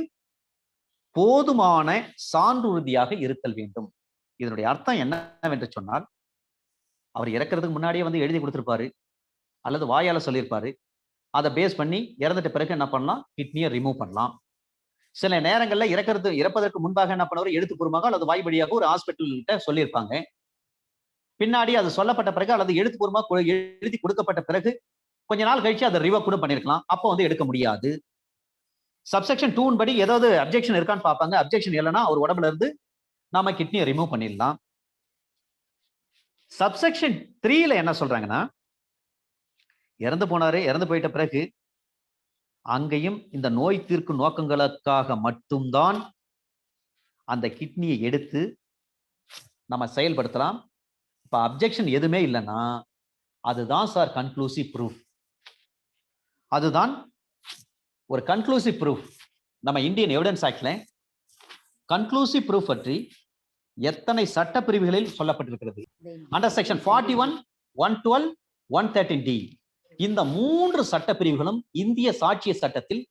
போதுமான சான்றுறுதியாக இருத்தல் வேண்டும். இதனுடைய அர்த்தம் என்னவென்று சொன்னால், அவர் இறக்கிறதுக்கு முன்னாடியே வந்து எழுதி கொடுத்திருப்பாரு அல்லது வாயால சொல்லியிருப்பாரு. அதை பேஸ் பண்ணி இறந்துட்ட பிறகு என்ன பண்ணலாம், கிட்னியை ரிமூவ் பண்ணலாம். சில நேரங்கள்ல இறப்பதற்கு முன்பாக என்ன பண்ணுவார், எழுத்துப்பூர்வமாக அல்லது வாய்வழியாக ஒரு ஹாஸ்பிட்டல் கிட்ட சொல்லியிருப்பாங்க. பின்னாடி அது சொல்லப்பட்ட பிறகு அல்லது எழுத்துப்பூர்வமாக எழுதி கொடுக்கப்பட்ட பிறகு கொஞ்ச நாள் கழிச்சு அதை ரிவோக் கூட பண்ணிருக்கலாம். அப்போ வந்து எடுக்க முடியாது. சப்செக்ஷன் 2 படி ஏதாவது அப்ஜெக்ஷன் இருக்கான்னு பார்ப்பாங்க. அப்ஜெக்ஷன் இல்லைன்னா அவர் உடம்புல இருந்து நாம கிட்னியை ரிமூவ் பண்ணிடலாம். சப்செக்ஷன் 3ல என்ன சொல்றாங்கன்னா, இறந்து போயிட்ட பிறகு அங்கேயும் இந்த நோய் தீர்க்கும் நோக்கங்களுக்காக மட்டும்தான் அந்த கிட்னியை எடுத்து நம்ம செயல்படுத்தலாம். இப்ப அப்ஜெக்ஷன் எதுவுமே இல்லைன்னா அதுதான் சார் கன்க்ளூசிவ் ப்ரூஃப். அதுதான் ஒரு கன்க்ளூசிவ் ப்ரூஃப். நம்ம இந்தியன் எவிடன்ஸ் ஆக்ட்ல கன்க்ளூசிவ் ப்ரூஃப் பற்றி எத்தனை சட்ட பிரிவுகளில் சொல்லப்பட்டிருக்கிறது. அண்டர் செக்ஷன் 41, 112, 113D இந்த 3 சட்ட பிரிவுகளும் இந்திய சாட்சிய சட்டத்தில்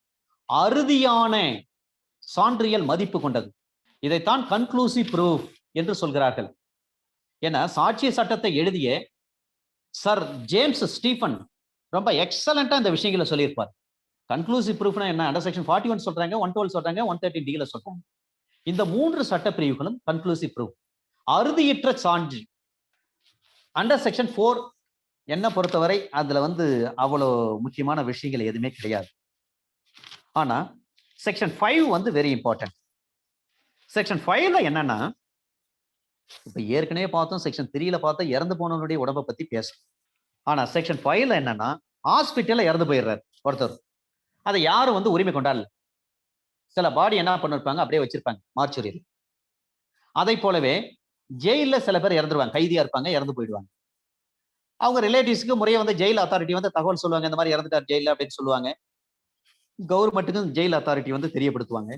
அறுதியான சான்றியல் மதிப்பு கொண்டது. இதைத்தான் கன்க்ளூசிவ் ப்ரூஃப் என்று சொல்கிறார்கள். ஏன்னா சாட்சிய சட்டத்தை எழுதிய சர் ஜேம்ஸ் ஸ்டீஃபன் ரொம்ப எக்ஸலண்டா இந்த விஷயங்களை சொல்லியிருப்பார். கன்க்ளூசிவ் ப்ரூஃப்னா என்ன? அண்டர் செக்ஷன் 41 சொல்றாங்க, 112 சொல்றாங்க, 113D சொல்றாங்க. இந்த 3 சட்ட பிரிவுகளும் கன்க்ளூசிவ் ப்ரூஃப், அறுதியற்ற சான்று. அண்டர் செக்ஷன் 4 என்ன பொறுத்தவரை அதுல அவ்வளோ முக்கியமான விஷயங்கள் எதுவுமே கிடையாது. ஆனா செக்ஷன் 5 வெரி இம்பார்ட்டன்ட். செக்ஷன் 5ல என்னன்னா, இப்ப ஏற்கனவே பார்த்தோம், செக்ஷன் 3ல பார்த்தோம் இறந்து போனவனுடைய உடம்பை பத்தி பேசும். ஆனா செக்ஷன் 5ல என்னன்னா, ஹாஸ்பிட்டல்ல இறந்து போயிடுறாரு ஒருத்தர், அதை யாரும் உரிமை கொண்டாடல. சில பாடி என்ன பண்ணிருப்பாங்க, அப்படியே வச்சிருப்பாங்க மார்ச்சுரியில். அதை போலவே ஜெயில சில பேர் இறந்துருவாங்க, கைதியா இருப்பாங்க, இறந்து போயிடுவாங்க. அவங்க ரிலேட்டிவ்ஸ்க்கு முறையை ஜெயில் அத்தாரிட்டி தகவல் சொல்லுவாங்க, இந்த மாதிரி இறந்துட்டார் ஜெயில அப்படின்னு சொல்லுவாங்க. கவர்மெண்ட்டுக்கும் ஜெயில் அத்தாரிட்டி தெரியப்படுத்துவாங்க.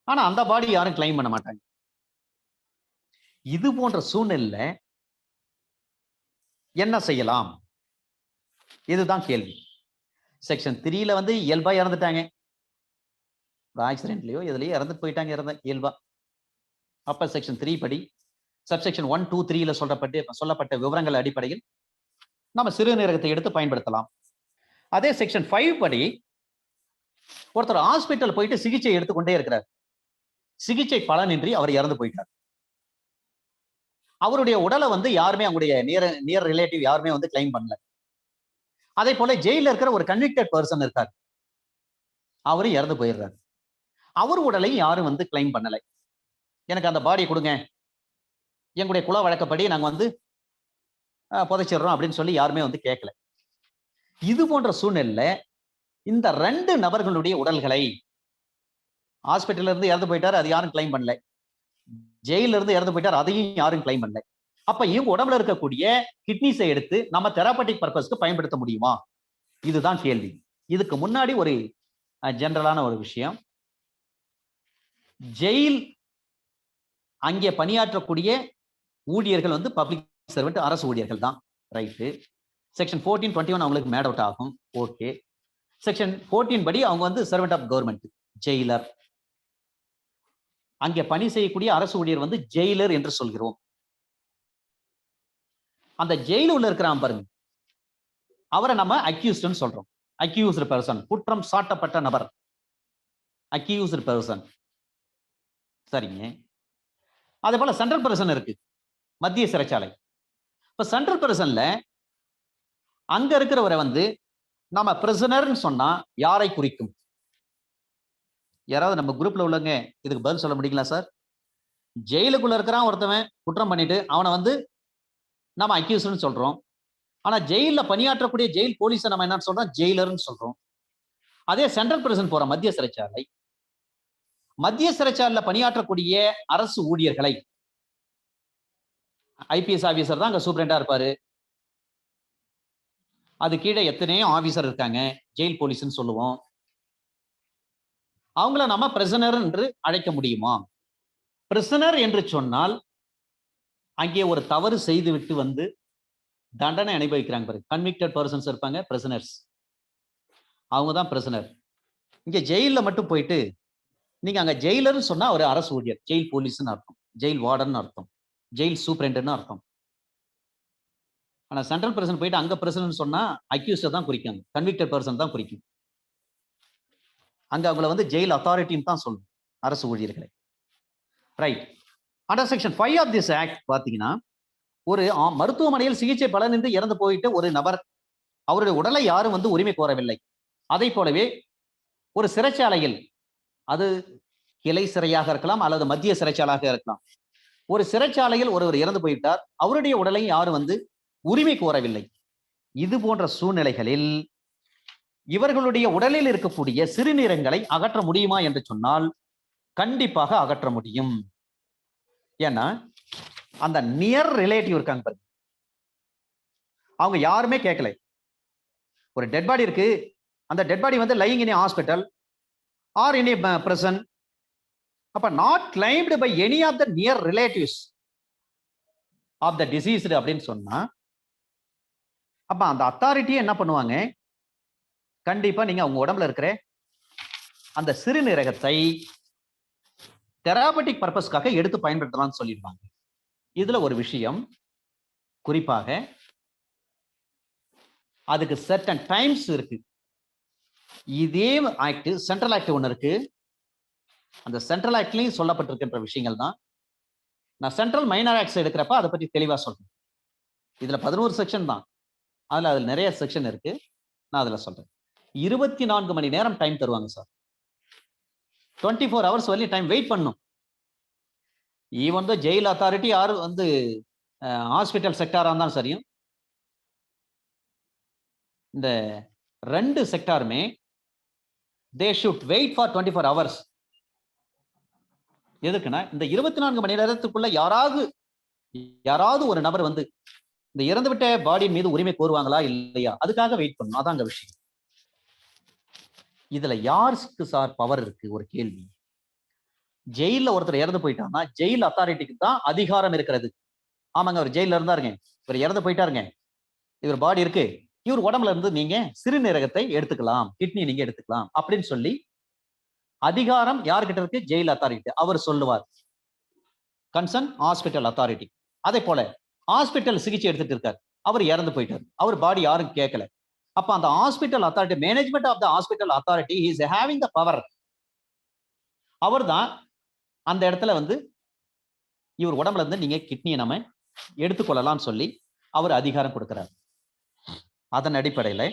ஆனா அந்த பாடி யாரும் கிளைம் பண்ண மாட்டாங்க. இது போன்ற சூழ்நிலையில என்ன செய்யலாம்? இதுதான் கேள்வி. செக்ஷன் 3ல இயல்பா இறந்துட்டாங்க, ஆக்சிடென்ட்லயோ எதுலயோ இறந்து போயிட்டாங்க, இயல்பா. அப்ப செக்ஷன் 3 படி சப்செக்ஷன் 1, 2, 3ல சொல்லப்பட்ட விவரங்கள் அடிப்படையில் நம்ம சிறுநீரகத்தை எடுத்து பயன்படுத்தலாம். அதே செக்ஷன் 5 படி ஒருத்தர் ஹாஸ்பிட்டல் போயிட்டு சிகிச்சை எடுத்துக்கொண்டே இருக்கிறார், சிகிச்சை பலனின்றி அவர் இறந்து போயிட்டார். அவருடைய உடலை யாருமே அவங்களுடைய நியர் ரிலேட்டிவ் யாருமே கிளைம் பண்ணல. அதே போல ஜெயில இருக்கிற ஒரு கன்விக்டட் பர்சன் இருக்கார், அவரும் இறந்து போயிடுறாரு. அவர் உடலையும் யாரும் கிளைம் பண்ணலை. எனக்கு அந்த பாடியை கொடுங்க, எங்களுடைய குல வழக்கப்படி நாங்க புதைச்சிடுறோம் அப்படின்னு சொல்லி யாருமே கேட்கல. இது போன்ற சூழ்நிலையில இந்த 2 நபர்களுடைய உடல்களை, ஹாஸ்பிட்டல்ல இருந்து இறந்து போயிட்டார், அது யாரும் கிளைம் பண்ணல. ஜெயில இருந்து இறந்து போயிட்டார், அதையும் யாரும் கிளைம் பண்ணல. அப்ப இவங்க உடம்புல இருக்கக்கூடிய கிட்னிஸை எடுத்து நம்ம தெரபட்டிக் பர்பஸ்க்கு பயன்படுத்த முடியுமா? இதுதான் கேள்வி. இதுக்கு முன்னாடி ஒரு ஜெனரலான ஒரு விஷயம், ஜெயில் அங்கே பணியாற்றக்கூடிய ஊழியர்கள் பப்ளிக் சர்வெண்ட், அரசு ஊழியர்கள் தான், ரைட்டு. செக்ஷன் 14, 21 அவங்களுக்கு மேட் அவுட் ஆகும், ஓகே. செக்ஷன் 14 படி அவங்க சர்வெண்ட் ஆஃப் கவர்மெண்ட், ஜெயிலர். அங்கே பணி செய்யக்கூடிய அரசு ஊழியர் ஜெயிலர் என்று சொல்கிறோம். அந்த ஜெயில உள்ள இருக்கிறான் பாருங்க, அவரை நம்ம அக்யூஸ்ட்னு சொல்றோம். அக்யூஸ்டு பர்சன், குற்றம் சாட்டப்பட்ட நபர், அக்யூஸ்டு பர்சன். சரிங்க. அதே போல சென்ட்ரல் பர்சன் இருக்கு, மத்திய சிறைச்சாலை. இப்ப சென்ட்ரல் பர்சன்ல அங்க இருக்கிறவரை நம்ம பிரிசனர்னு சொன்னா யாரை குறிக்கும்? யாராவது நம்ம குரூப்ல உள்ளவங்க இதுக்கு பதில் சொல்ல முடியுங்களா சார்? ஜெயிலுக்குள்ள இருக்கிறான் ஒருத்தவன், குற்றம் பண்ணிட்டு அவனை நம்ம அக்யூஸ்ட்னு சொல்றோம். ஆனா ஜெயில பணியாற்றக்கூடிய ஜெயில் போலீஸை நம்ம என்ன சொல்றோம்? ஜெயிலர்னு சொல்றோம். அதே சென்ட்ரல் பிரிசன் போற மத்திய சிறைச்சாலை, மத்திய சிறைச்சாலையில பணியாற்றக்கூடிய அரசு ஊழியர்களை, ஐபிஎஸ் ஆபீசர் தான் அங்க சூப்பரண்டா இருப்பாரு, அது கீழே எத்தனையோ ஆபீசர் இருக்காங்க, ஜெயில் போலீஸ்ன்னு சொல்லுவோம். அவங்கள நம்ம பிரிசனர் என்று அழைக்க முடியுமா? பிரிசனர் என்று சொன்னால் அங்கே ஒரு தவறு செய்துவிட்டு தண்டனை அனுபவிக்கிறாங்க பாருங்க, கன்விக்டட் பர்சன்ஸ் இருப்பாங்க, பிரிசனர்ஸ், அவங்க தான் பிரிசனர். இங்க ஜெயில மட்டும் போயிட்டு நீங்க அங்க ஜெயிலர்னு சொன்னா ஒரு அரசு ஊழியர், ஜெயில் போலீஸ்னு அர்த்தம், ஜெயில் வார்டன் அர்த்தம், ஜெயில் சூப்பரண்டன்னு அர்த்தம். ஆனா சென்ட்ரல் பிரிசன் போயிட்டு அங்க பிரிசன் சொன்னா அக்யூஸ்ட் தான் குறிக்கும், கன்விக்டட் பர்சன் தான் குறிக்கும். அங்க அவங்கள ஜெயில் அத்தாரிட்டின்னு தான் சொல்லணும், அரசு ஊழியர்களை. Right. Under section 5 of this act பாத்தீங்கன்னா, ஒரு மருத்துவமனையில் சிகிச்சை பலனின்றி இறந்து போயிட்டு ஒரு நபர், அவருடைய உடலை யாரும் உரிமை கோரவில்லை. அதை போலவே ஒரு சிறைச்சாலையில், அது கிளை சிறையாக இருக்கலாம் அல்லது மத்திய சிறைச்சாலையாக இருக்கலாம், ஒரு சிறைச்சாலையில் ஒருவர் இறந்து போயிட்டார், அவருடைய உடலை யாரும் உரிமை கோரவில்லை. இது போன்ற சூழ்நிலைகளில் இவர்களுடைய உடலில் இருக்கக்கூடிய சிறுநீரகங்களை அகற்ற முடியுமா என்று சொன்னால் கண்டிப்பாக அகற்ற முடியும். ஏன்னா அந்த நியர் ரிலேட்டிவ் இருக்காங்க பாருங்க, அவங்க யாருமே கேட்கல. ஒரு டெட் பாடி இருக்கு, அந்த dead body lying in hospital or in prison, அப்ப not claimed by any of the near relatives of the deceased அப்படின்னு சொன்னா, அப்ப அந்த அத்தாரிட்டியை என்ன பண்ணுவாங்க, கண்டிப்பா நீங்க அவங்க உடம்புல இருக்கிற அந்த சிறுநீரகத்தை தெராபட்டிக் பர்பஸ்க்காக எடுத்து பயன்படுத்தலாம்னு சொல்லிடுவாங்க. இதுல ஒரு விஷயம், குறிப்பாக அதுக்கு சர்டன் டைம்ஸ் இருக்கு. இதே ஆக்ட் சென்ட்ரல் ஆக்ட் ஒண்ணு இருக்கு. அந்த சென்ட்ரல் ஆக்ட்லயும் சொல்லப்பட்டிருக்கின்ற விஷயங்கள் தான். நான் சென்ட்ரல் மைனர் ஆக்ட்ஸ் எடுக்கிறப்ப அதை பற்றி தெளிவா சொல்றேன். இதுல 11 செக்ஷன் தான். அதுல நிறைய செக்ஷன் இருக்கு. நான் அதுல சொல்றேன். 24 மணி நேரம் டைம் தருவாங்க சார். 24 ஹவர்ஸ் வரையும் டைம் வெயிட் பண்ணும். ஈவன் ஜெயில் அத்தாரிட்டி யாரு ஹாஸ்பிட்டல் செக்டாரா இருந்தாலும் சரியும், இந்த 2 செக்டாருமே they should wait for 24 hours. எதுக்குன்னா இந்த 24 மணி நேரத்துக்குள்ள யாராவது ஒரு நபர் இந்த இறந்துவிட்ட பாடி மீது உரிமை கோருவாங்களா இல்லையா, அதுக்காக வெயிட் பண்ணணும். அதாங்க விஷயம். இதுல யாருக்கு சார் பவர் இருக்கு? ஒரு கேள்வி. ஜெயில ஒருத்தர் இறந்து போயிட்டாங்கன்னா ஜெயில் அத்தாரிட்டிக்கு தான் அதிகாரம் இருக்கிறது. ஆமாங்க, அவர் ஜெயில இருந்தாருங்க, இவர் இறந்து போயிட்டாருங்க, இவர் பாடி இருக்கு, இவர் உடம்புல இருந்து நீங்க சிறுநீரகத்தை எடுத்துக்கலாம், கிட்னி நீங்க எடுத்துக்கலாம் அப்படின்னு சொல்லி அதிகாரம் யார்கிட்ட இருக்கு? Jail authority. அவர் சொல்லுவார், கன்சர்ன் ஹாஸ்பிட்டல் அத்தாரிட்டி. அதே போல ஹாஸ்பிட்டல் சிகிச்சை எடுத்துட்டு இருக்காரு, அவர் இறந்து போயிட்டார், அவர் பாடி யாரும் கேட்கல. அப்ப அந்த hospital authority, management of the hospital authority is having the power. அவர் தான் அந்த இடத்துல இவர் உடம்புல இருந்து நீங்க கிட்னியை நம்ம எடுத்துக்கொள்ளலாம் சொல்லி அவர் அதிகாரம் கொடுக்கிறார். அதன் அடிப்படையில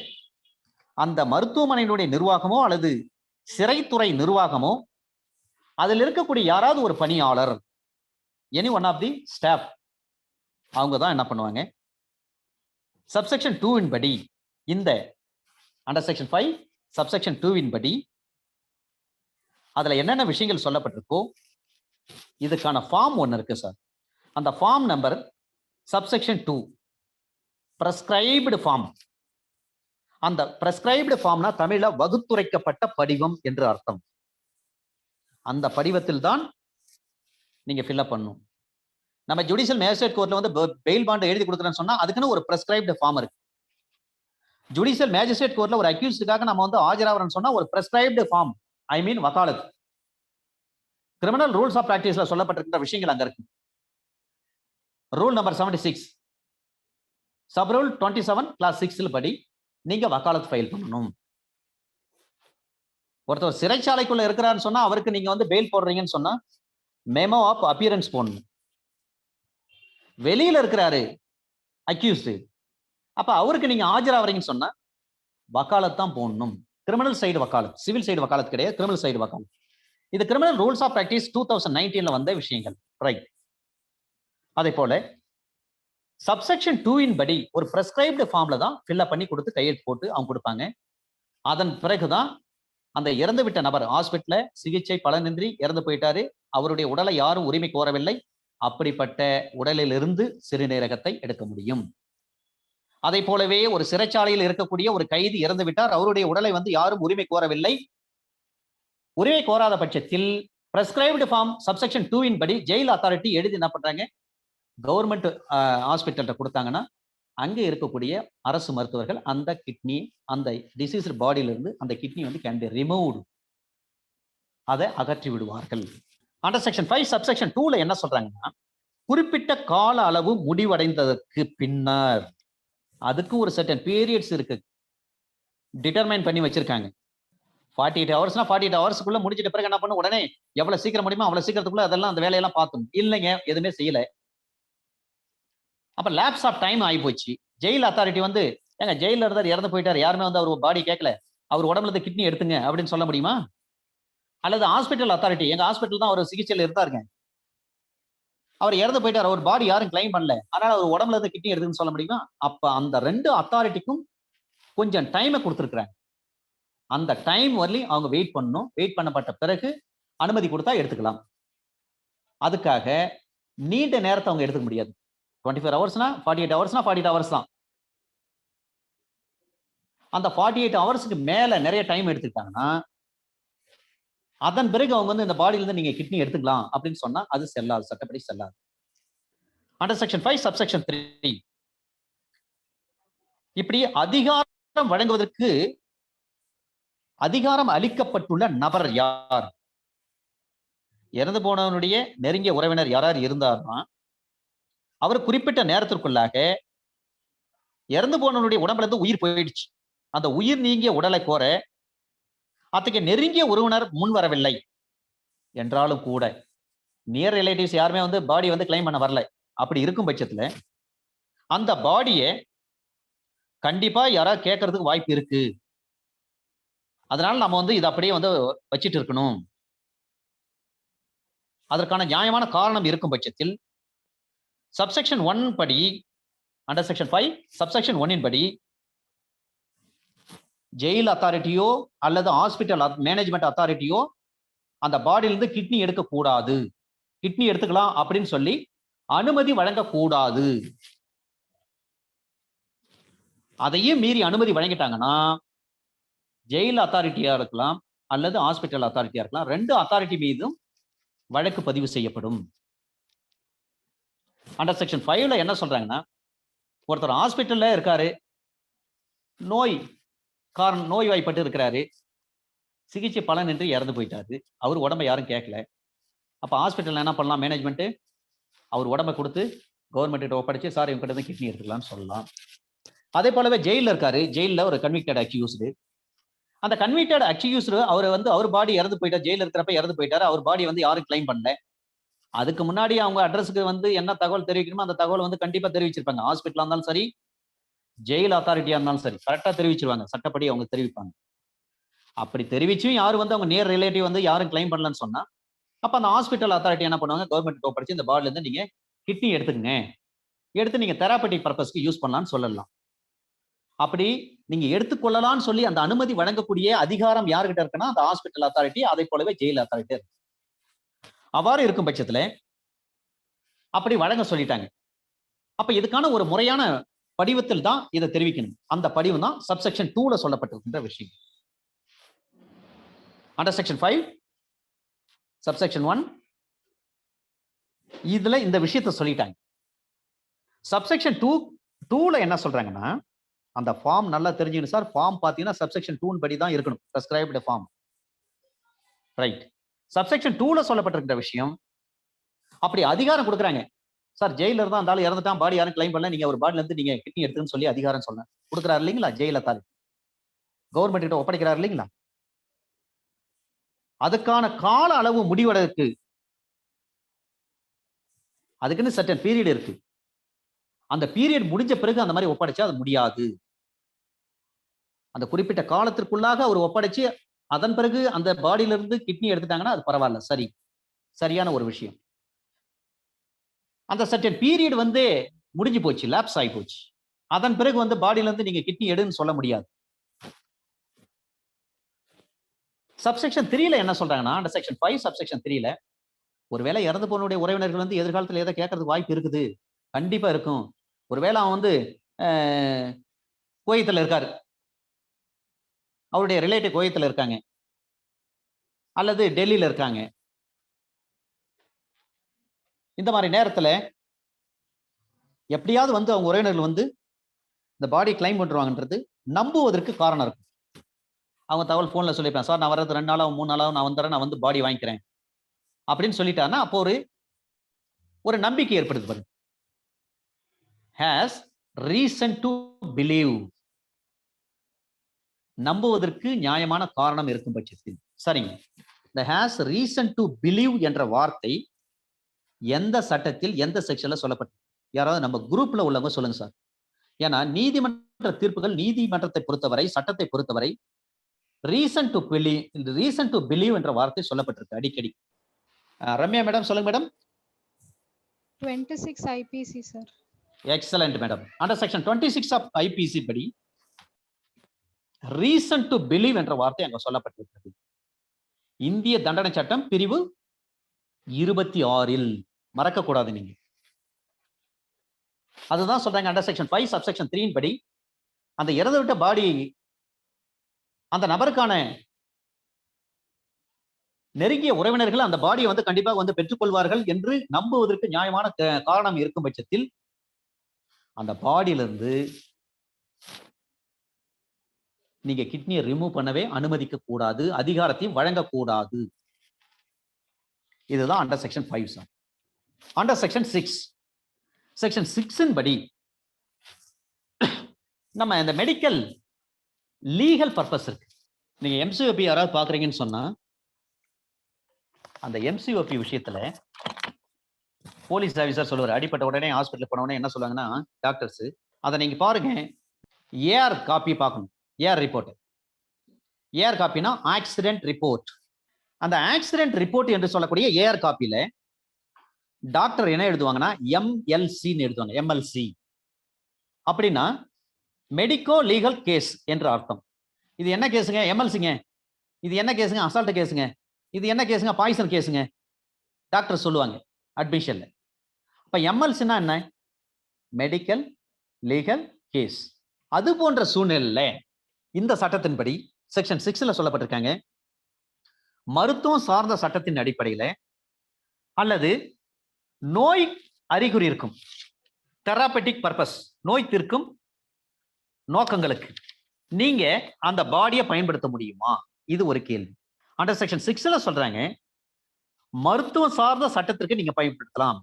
அந்த மருத்துவமனையினுடைய நிர்வாகமோ அல்லது சிறைத்துறை நிர்வாகமோ, அதில் இருக்கக்கூடிய யாராவது ஒரு பணியாளர், any one of the staff, அவங்க தான் என்ன பண்ணுவாங்க, சப்செக்ஷன் 2 படி, இந்த அண்டர் செக்ஷன் 5 சப்செக்ஷன் 2 படி அதுல என்னென்ன விஷயங்கள் சொல்லப்பட்டிருக்கோ இதுக்கான ஃபார்ம் ஒன்னு இருக்கு சார். அந்த ஃபார்ம் நம்பர் சப்செக்ஷன் 2 பிரஸ்கிரைப்டு ஃபார்ம். அந்த பிரஸ்கிரைப்டு ஃபார்ம்னா தமிழ்ல வகுத்துரைக்கப்பட்ட படிவம் என்று அர்த்தம். அந்த படிவத்தில் தான் நீங்க ஃபில்அப் பண்ணணும். நம்ம ஜுடிஷியல் மேஜிஸ்ட்ரேட் கோர்ட்ல பெயில் பாண்ட் எழுதி கொடுக்குறேன்னு சொன்னா அதுக்குன்னு ஒரு பிரஸ்கிரைப்டு ஃபார்ம் இருக்கு. ஜுடிஷியல் மேஜிஸ்ட்ரேட் கோர்ட்ல ஒரு அக்யூஸ்டுக்காக நம்ம ஆஜராகிறோம்னு சொன்னா ஒரு பிரஸ்கிரைப்டு ஃபார்ம், ஐ மீன் வக்காலத். கிரிமினல் ரூல்ஸ் ஆஃப் பிராக்டிஸ்ல சொல்லப்பட்டிருக்கிற விஷயங்கள் அங்க இருக்கு. Rule number 76, sub rule 27 clause 6 படி நீங்க வக்காலத் ஃபைல் பண்ணணும். ஒருத்தர் சிறைச்சாலைக்குள்ள இருக்கிறாருன்னு சொன்னா அவருக்கு நீங்க பெயில் போடுறீங்கன்னு சொன்னா மெமோ ஆஃப் அப்பியரன்ஸ் போடணும். வெளியில இருக்கிறாரு அக்யூஸ்டு, அப்ப அவருக்கு நீங்க ஆஜராகிறீங்கன்னு சொன்னா வக்காலத் தான் போடணும். Criminal side vakalat, civil side vakalat கிடையாது, கிரிமினல் சைடு வக்காலத். இது கிரிமினல் ரூல்ஸ் ஆஃப் பிராக்டிஸ் 2019 வந்த விஷயங்கள், ரைட். அதே போல சப்செக்ஷன் 2 படி ஒரு பிரஸ்கிரைப்டு ஃபார்ம்ல தான் ஃபில்அப் பண்ணி கொடுத்து கையெழுத்து போட்டு அவங்க கொடுப்பாங்க. அதன் பிறகுதான் அந்த இறந்து விட்ட நபர் ஹாஸ்பிட்டல்ல சிகிச்சை பலனின்றி இறந்து போயிட்டாரு, அவருடைய உடலை யாரும் உரிமை கோரவில்லை, அப்படிப்பட்ட உடலிலிருந்து சிறுநீரகத்தை எடுக்க முடியும். அதை போலவே ஒரு சிறைச்சாலையில் இருக்கக்கூடிய ஒரு கைதி இறந்து விட்டார், அவருடைய உடலை யாரும் உரிமை கோரவில்லை, உரிமை கோராத பட்சத்தில் பிரஸ்கிரைப்டு ஃபார்ம் சப்செக்ஷன் 2 படி ஜெயில் அத்தாரிட்டி எழுதி என்ன பண்றாங்க, கவர்மெண்ட் ஹாஸ்பிட்டல்ல கொடுத்தாங்கன்னா அங்க இருக்கக்கூடிய அரசு மருத்துவர்கள் அந்த கிட்னி, அந்த டிசீஸ்டு பாடியில இருந்து அந்த கிட்னி கேன் பி ரிமூவ்டு, அதை அகற்றி விடுவார்கள். அண்டர் செக்ஷன் 5 சப்செக்ஷன் 2ல என்ன சொல்றாங்கன்னா, குறிப்பிட்ட கால அளவு முடிவடைந்ததற்கு பின்னர், அதுக்கு ஒரு சர்டன் பீரியட்ஸ் இருக்கு, டிட்டர்மைன் பண்ணி வச்சிருக்காங்க. 48 ஹவர்ஸ்னா 48 ஹவர்ஸ்க்குள்ள முடிச்சிட்ட பிறகு என்ன பண்ணணும், உடனே எவ்வளவு சீக்கிரம் முடியுமோ அவ்வளவு சீக்கிரத்துக்குள்ள அதெல்லாம் அந்த வேலையெல்லாம் பார்த்தோம். இல்லைங்க, எதுவுமே செய்யல. அப்ப லேப்ஸ் ஆஃப் டைம் ஆகி போச்சு. ஜெயில் அத்தாரிட்டி ஏங்க ஜெயில இருந்தார் இறந்து போயிட்டாரு, யாருமே அவர் பாடி கேட்கல, அவர் உடம்புல இருந்து கிட்னி எடுத்துங்க அப்படின்னு சொல்ல முடியுமா? அல்லது ஹாஸ்பிட்டல் அத்தாரிட்டி, எங்க ஹாஸ்பிட்டல் தான் அவர் சிகிச்சையில் இருந்தாருங்க, அவர் இறந்து போயிட்டார், அவர் பாடி யாரும் கிளைம் பண்ணல, அதனால அவர் உடம்புல இருந்து கிட்னி எடுத்துன்னு சொல்ல முடியுமா? அப்ப அந்த 2 அத்தாரிட்டிக்கும் கொஞ்சம் டைமை கொடுத்துருக்குறாங்க. அந்த டைம் வரலையும் அவங்க வெயிட் பண்ணணும். வெயிட் பண்ணப்பட்ட பிறகு அனுமதி கொடுத்தா எடுத்துக்கலாம். அதுக்காக நீண்ட நேரத்தை அவங்க எடுத்துக்க முடியாது. 24 ஹவர்ஸ்னா 48 ஹவர்ஸ்னா 48 ஹவர்ஸ் தான். அந்த 48 ஹவர்ஸ்க்கு மேல நிறைய டைம் எடுத்துக்கிட்டாங்கன்னா அதன் பிறகு அவங்க இந்த பாடியில இருந்து நீங்க கிட்னி எடுத்துக்கலாம் அப்படின்னு சொன்னா அது செல்லாது, சட்டப்படி செல்லாது. அண்டர் செக்ஷன் 5 சப்செக்ஷன் 3 இப்படி அதிகாரம் வழங்குவதற்கு அதிகாரம் அளிக்கப்பட்டுள்ள நபர் யார்? இறந்து போனவனுடைய நெருங்கிய உறவினர் யாரார் இருந்தார்னா அவர் குறிப்பிட்ட நேரத்திற்குள்ளாக இறந்து போனவனுடைய உடம்புல இருந்து உயிர் போயிடுச்சு. அந்த உயிர் நீங்கிய உடலை கோர அத்தகைய நெருங்கிய உறவினர் முன் வரவில்லை என்றாலும் கூட நியர் ரிலேட்டிவ்ஸ் யாருமே வந்து பாடி வந்து கிளைம் பண்ண வரல. அப்படி இருக்கும் பட்சத்துல அந்த பாடியை கண்டிப்பா யாராவது கேட்கறதுக்கு வாய்ப்பு இருக்கு. அதனால நம்ம வந்து இதை அப்படியே வந்து வச்சிட்டு இருக்கணும். அதற்கான நியாயமான காரணம் இருக்கும் பட்சத்தில் சப்செக்ஷன் 1 படி அண்டர் செக்ஷன் 5 சப்செக்ஷன் 1 படி ஜெயில் அத்தாரிட்டியோ அல்லது ஹாஸ்பிட்டல் மேனேஜ்மெண்ட் அத்தாரிட்டியோ அந்த பாடியிலிருந்து கிட்னி எடுக்கக்கூடாது. கிட்னி எடுத்துக்கலாம் அப்படின்னு சொல்லி அனுமதி வழங்கக்கூடாது. அதையும் மீறி அனுமதி வழங்கிட்டாங்கன்னா ஜெயில் அத்தாரிட்டியா இருக்கலாம் அல்லது ஹாஸ்பிட்டல் அத்தாரிட்டியா இருக்கலாம், 2 அத்தாரிட்டி மீதும் வழக்கு பதிவு செய்யப்படும். அண்டர் செக்ஷன் 5ல என்ன சொல்றாங்கன்னா, ஒருத்தர் ஹாஸ்பிட்டல்ல இருக்காரு, நோய்வாய்ப்பட்டு இருக்கிறாரு, சிகிச்சை பலனின்றி இறந்து போயிட்டாரு. அவர் உடம்பை யாரும் கேட்கல. அப்ப ஹாஸ்பிட்டல் என்ன பண்ணலாம்? மேனேஜ்மெண்ட் அவர் உடம்பை கொடுத்து கவர்மெண்ட் ஒப்படைச்சு சார் இவங்க கிட்ட கிட்னி எடுத்துக்கலாம்னு சொல்லலாம். அதே போலவே ஜெயில இருக்காரு, ஜெயில ஒரு கன்விக்டட் அக்யூஸ்டு. அந்த கன்விக்டட் அக்யூஸ்டு அவர் பாடி இறந்து போயிட்டார், ஜெயில இருக்கிறப்ப இறந்து போயிட்டாரு. அவர் பாடி வந்து யாரும் கிளைம் பண்ணல. அதுக்கு முன்னாடி அவங்க அட்ரஸுக்கு வந்து என்ன தகவல் தெரிவிக்கணுமோ அந்த தகவல் வந்து கண்டிப்பா தெரிவிச்சிருப்பாங்க. ஹாஸ்பிட்டலா இருந்தாலும் சரி, ஜெயில் அத்தாரிட்டியா இருந்தாலும் சரி, கரெக்டா தெரிவிச்சிருவாங்க. சட்டப்படி அவங்க தெரிவிப்பாங்க. அப்படி தெரிவிச்சும் யாரும் வந்து அவங்க நியர் ரிலேட்டிவ் வந்து யாரும் கிளைம் பண்ணலன்னு சொன்னா, அப்ப அந்த ஹாஸ்பிட்டல் அத்தாரிட்டி என்ன பண்ணுவாங்க? கவர்மெண்ட் ஒப்படைச்சு இந்த பாடில இருந்து நீங்க கிட்னி எடுத்துக்கங்க, எடுத்து நீங்க தெராபட்டிக் பர்பஸ்க்கு யூஸ் பண்ணலாம்னு சொல்லலாம். அப்படி நீங்க எடுத்துக்கொள்ளலாம்னு சொல்லி அந்த அனுமதி வழங்கக்கூடிய அதிகாரம் யாருகிட்ட இருக்குன்னா அந்த ஹாஸ்பிட்டல் அத்தாரிட்டி, அதை போலவே ஜெயில் அத்தாரிட்டி இருக்கு. அவ்வாறு இருக்கும் பட்சத்துல அப்படி வழங்க சொல்லிட்டாங்க. அப்ப இதுக்கான ஒரு முறையான படிவத்தில் தான் இதை தெரிவிக்கணும். அந்த படிவம் தான் சப்செக்ஷன் 2ல சொல்லப்பட்டிருக்கின்ற விஷயம். அண்டர் செக்ஷன் 5 சப்செக்ஷன் 1 இதுல இந்த விஷயத்தை சொல்லிட்டாங்க. சப்செக்ஷன் 2ல என்ன சொல்றாங்கன்னா, அந்த ஃபார்ம் நல்லா தெரிஞ்சுக்கணும் சார். ஃபார்ம் பாத்தீங்கன்னா சப்செக்ஷன் 2 படி தான் இருக்கணும், பிரெஸ்கிரைப்டு ஃபார்ம். ரைட். சப்செக்ஷன் 2ல சொல்லப்பட்டிருக்கிற விஷயம், அப்படி அதிகாரம் கொடுக்குறாங்க. சார் ஜெயில இருந்தா இருந்தாலும் இறந்துட்டான், பாடி யாரும் கிளைம் பண்ணல, நீங்க ஒரு பாடில இருந்து நீங்க கிட்னி எடுத்துன்னு சொல்லி அதிகாரம் சொல்ல கொடுக்குறாரு இல்லைங்களா? ஜெயில தாலி கவர்மெண்ட் கிட்ட ஒப்படைக்கிறாரு இல்லைங்களா? அதுக்கான கால அளவு முடிவதற்கு அதுக்குன்னு சர்டன் பீரியட் இருக்கு. அந்த பீரியட் முடிஞ்ச பிறகு அந்த மாதிரி ஒப்படைச்சா அது முடியாது. அந்த குறிப்பிட்ட காலத்திற்குள்ளாக அவர் ஒப்படைச்சு அதன் பிறகு அந்த பாடியில இருந்து கிட்னி எடுத்துட்டாங்கன்னா அது பரவாயில்ல, சரி, சரியான ஒரு விஷயம். அந்த சர்டன் பீரியட் வந்து முடிஞ்சு போச்சு, லேப்ஸ் ஆகி போச்சு. அதன் பிறகு வந்து பாடியில இருந்து நீங்க கிட்னி எடுன்னு சொல்ல முடியாது. சப்செக்ஷன் 3ல என்ன சொல்றாங்கன்னா, அந்த செக்ஷன் 5 சப்செக்ஷன் 3ல ஒருவேளை இறந்து போனவுடைய உறவினர்கள் வந்து எதிர்காலத்தில் ஏதோ கேட்கறதுக்கு வாய்ப்பு இருக்குது, கண்டிப்பா இருக்கும். ஒருவேளை அவன் வந்து கோயத்துல இருக்காரு, அவருடைய ரிலேட்டிவ் கோயத்துல இருக்காங்க அல்லது டெல்லியில இருக்காங்க. இந்த மாதிரி நேரத்துல எப்படியாவது வந்து அவங்க உறவினர்கள் வந்து இந்த பாடி கிளைம் பண்றாங்கன்றது நம்புவதற்கு காரணம் இருக்கும். அவங்க தகவல் போன்ல சொல்லிருப்பேன், சார் நான் வர்றது 2 நாளாவும் 3 நாளாவும் நான் வந்துடுறேன், நான் வந்து பாடி வாங்கிக்கிறேன் அப்படின்னு சொல்லிட்டாருன்னா அப்போ ஒரு நம்பிக்கை ஏற்படுது பாருங்க. ஹேஸ் ரீசன் டு பிலீவ், நம்புவதற்கு நியாயமான காரணம் இருக்கும் பட்சத்தில். சரிங்க, இந்த ஹேஸ் ரீசன் டு பிலீவ் என்ற வார்த்தை எந்த சட்டத்தில் எந்த செக்ஷன்ல சொல்லப்பட்டது? யாராவது நம்ம குரூப்ல உள்ளவங்க சொல்லுங்க சார். ஏன்னா நீதிமன்ற தீர்ப்புகள், நீதிமன்றத்தை பொறுத்தவரை, சட்டத்தை பொறுத்தவரை ரீசன் டு பிலீவ் என்ற வார்த்தை சொல்லப்பட்டிருக்கு அடிக்கடி. ரம்யா மேடம் சொல்லுங்க madam. 26 IPC sir. Excellent madam. Under section 26 of IPC படி ரீசன் டு பிலீவ் என்ற வார்த்தை அங்க சொல்லப்பட்டிருக்கிறது. இந்திய தண்டனை சட்டம் பிரிவு 26 மறக்கக்கூடாது நீங்க. அதுதான் சொல்றாங்க அண்டர் செக்ஷன் 5 சப்செக்ஷன் 3 படி அந்த இறந்து விட்ட பாடி அந்த நபருக்கான நெருங்கிய உறவினர்கள் அந்த பாடியை வந்து கண்டிப்பா வந்து பெற்றுக்கொள்வார்கள் என்று நம்புவதற்கு நியாயமான காரணம் இருக்கும் பட்சத்தில் அந்த பாடியிலிருந்து நீங்க கிட்னியை ரிமூவ் பண்ணவே அனுமதிக்க கூடாது, அதிகாரத்தையும் வழங்கக்கூடாது. இதுதான் under section 5 sir. Under section 6 section 6 படி நம்ம இந்த மெடிக்கல் லீகல் பர்பஸ் இருக்கு. நீங்க எம்சிஓபி யாராவது பாக்குறீங்கன்னு சொன்னா அந்த எம்சிஓபி விஷயத்துல போலீஸ் ஆஃபீஸர் சொல்லுவார், அடிப்பட்ட உடனே ஹாஸ்பிட்டல் போன உடனே என்ன சொல்லுவாங்கன்னா டாக்டர்ஸ், அதை நீங்க பாருங்க, ஏஆர் காப்பி பார்க்கணும். AR report. ஏஆர் காப்பினா ஆக்சிடென்ட் ரிப்போர்ட். அந்த ஆக்சிடென்ட் ரிப்போர்ட் என்று சொல்லக்கூடிய ஏஆர் காப்பியில டாக்டர் என்ன எழுதுவாங்கன்னா எம்எல்சின்னு எழுதுவாங்க. எம்எல்சி அப்படின்னா மெடிக்கோ லீகல் கேஸ் என்று அர்த்தம். இது என்ன கேஸுங்க? எம்எல்சிங்க. இது என்ன கேஸுங்க? அசால்ட் கேஸுங்க. இது என்ன கேஸுங்க? பாய்சன் கேஸுங்க. டாக்டர் சொல்லுவாங்க அட்மிஷன்ல. இப்ப எம்எல்சினா என்ன? Medical legal case. அது போன்ற சூழ்நிலையில இந்த சட்டத்தின்படி செக்ஷன் 6 சொல்லப்பட்டிருக்காங்க, மருத்துவம் சார்ந்த சட்டத்தின் அடிப்படையில அல்லது நோய் அறிகுறி இருக்கும், தெராபெட்டிக் பர்பஸ், நோய் தீர்க்கும் நோக்கங்களுக்கு நீங்க அந்த பாடியை பயன்படுத்த முடியுமா? இது ஒரு கேள்வி. அண்டர் செக்ஷன் 6 சொல்றாங்க, மருத்துவம் சார்ந்த சட்டத்திற்கு நீங்க பயன்படுத்தலாம்,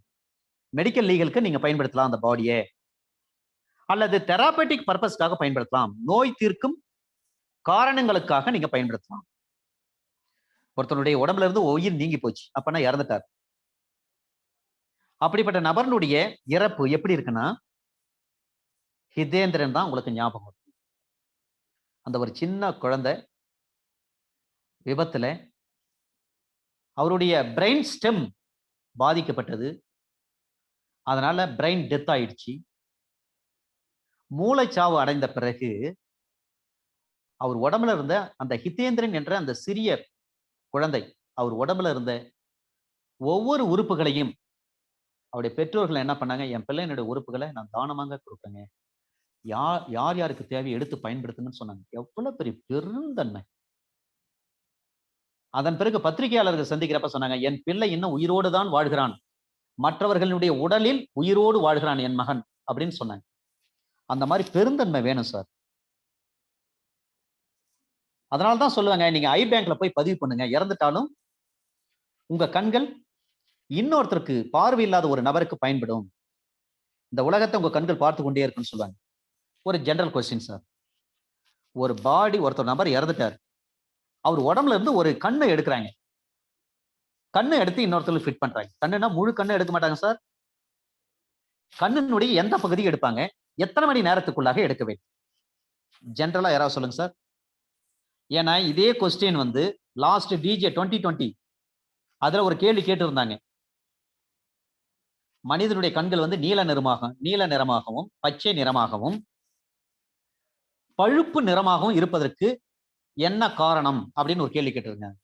மெடிக்கல் லீகலுக்கு நீங்க பயன்படுத்தலாம் அந்த பாடியை, அல்லது தெராபெட்டிக் பர்பஸ்க்காக பயன்படுத்தலாம், நோய் தீர்க்கும் காரணங்களுக்காக நீங்க பயன்படுத்தலாம். ஒருத்தனுடைய உடம்புல இருந்து உயிர் நீங்கி போச்சு, அப்பனா இறந்துட்டார். அப்படிப்பட்ட நபர்களுடைய இறப்பு எப்படி இருக்குன்னா, ஹிதேந்திரன் தான் உங்களுக்கு ஞாபகம். அந்த ஒரு சின்ன குழந்தை விபத்துல அவருடைய பிரெயின் ஸ்டெம் பாதிக்கப்பட்டது, அதனால பிரெயின் டெத் ஆயிடுச்சு. மூளைச்சாவு அடைந்த பிறகு அவர் உடம்புல இருந்த அந்த ஹிதேந்திரன் என்ற அந்த சிறிய குழந்தை, அவர் உடம்புல இருந்த ஒவ்வொரு உறுப்புகளையும் அவருடைய பெற்றோர்கள் என்ன பண்ணாங்க, என் பிள்ளையினுடைய உறுப்புகளை நான் தானமாக கொடுப்பேங்க, யார் யார் யாருக்கு தேவை எடுத்து பயன்படுத்துங்கன்னு சொன்னாங்க. எவ்வளவு பெரிய பெருந்தன்மை. அதன் பிறகு பத்திரிகையாளர்கள் சந்திக்கிறப்ப சொன்னாங்க, என் பிள்ளை இன்னும் உயிரோடு தான் வாழ்கிறான், மற்றவர்களுடைய உடலில் உயிரோடு வாழ்கிறான் என் மகன் அப்படின்னு சொன்னாங்க. அந்த மாதிரி பெருந்தன்மை வேணும் சார். அதனால்தான் சொல்லுவாங்க, நீங்க ஐ பேங்க்ல போய் பதிவு பண்ணுங்க, இறந்துட்டாலும் உங்க கண்கள் இன்னொருத்தருக்கு, பார்வை இல்லாத ஒரு நபருக்கு பயன்படும். இந்த உலகத்தை உங்க கண்கள் பார்த்து கொண்டே இருக்குன்னு சொல்லுவாங்க. ஒரு ஜெனரல் கொஸ்டின் சார், ஒரு பாடி, ஒருத்தர் நபர் இறந்துட்டார், அவர் உடம்புல இருந்து ஒரு கண்ணை எடுக்கிறாங்க, கண்ணை எடுத்து இன்னொருத்தருக்கு ஃபிட் பண்றாங்க. கண்ணுனா முழு கண்ணை எடுக்க மாட்டாங்க சார், கண்ணினுடைய எந்த பகுதியை எடுப்பாங்க, எத்தனை மணி நேரத்துக்குள்ளாக எடுக்க வேண்டும்? ஜெனரலா யாராவது சொல்லுங்க சார். ஏன்னா இதே கொஸ்டின் லாஸ்ட் டிஜே 2020 அதுல ஒரு கேள்வி கேட்டு இருந்தாங்க. மனிதனுடைய கண்கள் நீல நிறமாகவும் பச்சை நிறமாகவும் பழுப்பு நிறமாகவும் இருப்பதற்கு என்ன காரணம் அப்படின்னு ஒரு கேள்வி கேட்டிருந்தாங்க.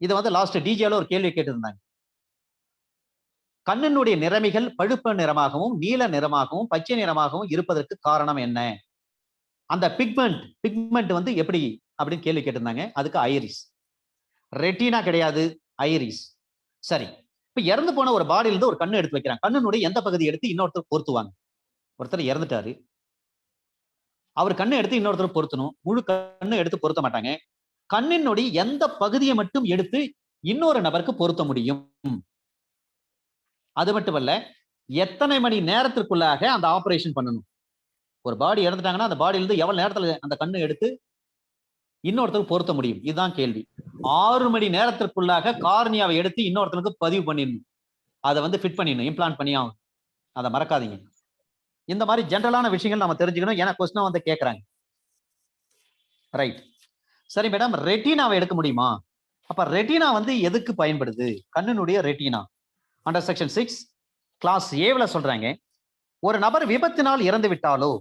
இது லாஸ்ட் டிஜேல ஒரு கேள்வி கேட்டிருந்தாங்க. கண்ணினுடைய நிறமிகள் பழுப்பு நிறமாகவும் நீல நிறமாகவும் பச்சை நிறமாகவும் இருப்பதற்கு காரணம் என்ன? அந்த பிக்மெண்ட் எப்படி அப்படின்னு கேள்வி கேட்டிருந்தாங்க. அதுக்கு ஐரிஸ். ரெட்டினா கிடையாது, ஐரிஸ். சரி, இப்ப இறந்து போன ஒரு பாடியில இருந்து ஒரு கண்ணு எடுத்து வைக்கிறாங்க. கண்ணினுடைய எந்த பகுதி எடுத்து இன்னொருத்தர் பொருத்துவாங்க? ஒருத்தர் இறந்துட்டாரு, அவர் கண்ணை எடுத்து இன்னொருத்தர் பொருத்தணும். முழு கண்ணு எடுத்து பொருத்த மாட்டாங்க. கண்ணினுடைய எந்த பகுதியை மட்டும் எடுத்து இன்னொரு நபருக்கு பொருத்த முடியும். அது மட்டுமல்ல, எத்தனை மணி நேரத்திற்குள்ளாக அந்த ஆபரேஷன் பண்ணணும்? ஒரு பாடி இறந்துட்டாங்கன்னா அந்த பாடியில இருந்து எவ்வளவு நேரத்துல அந்த கண்ணு எடுத்து இன்னொருத்தருக்கு பொருத்த முடியும்? இதுதான் கேள்வி. 6 மணி நேரத்திற்குள்ளாக கார்னியாவை எடுத்து இன்னொருத்தருக்கு பதிவு பண்ணிடணும். அதை ஃபிட் பண்ணிடணும், இம்ப்ளான்ட் பண்ணி ஆகும். அதை மறக்காதீங்க. இந்த மாதிரி ஜெனரலான விஷயங்கள் நம்ம தெரிஞ்சுக்கணும். ஏன்னா கொஸ்டினா கேட்கறாங்க. ரைட், சரி மேடம், ரெட்டினாவை எடுக்க முடியுமா? அப்ப ரெட்டினா எதுக்கு பயன்படுது? கண்ணினுடைய ரெட்டினா அண்டர் செக்ஷன் 6 கிளாஸ் ஏல சொல்றாங்க, ஒரு நபர் விபத்தினால் இறந்து விட்டாலோ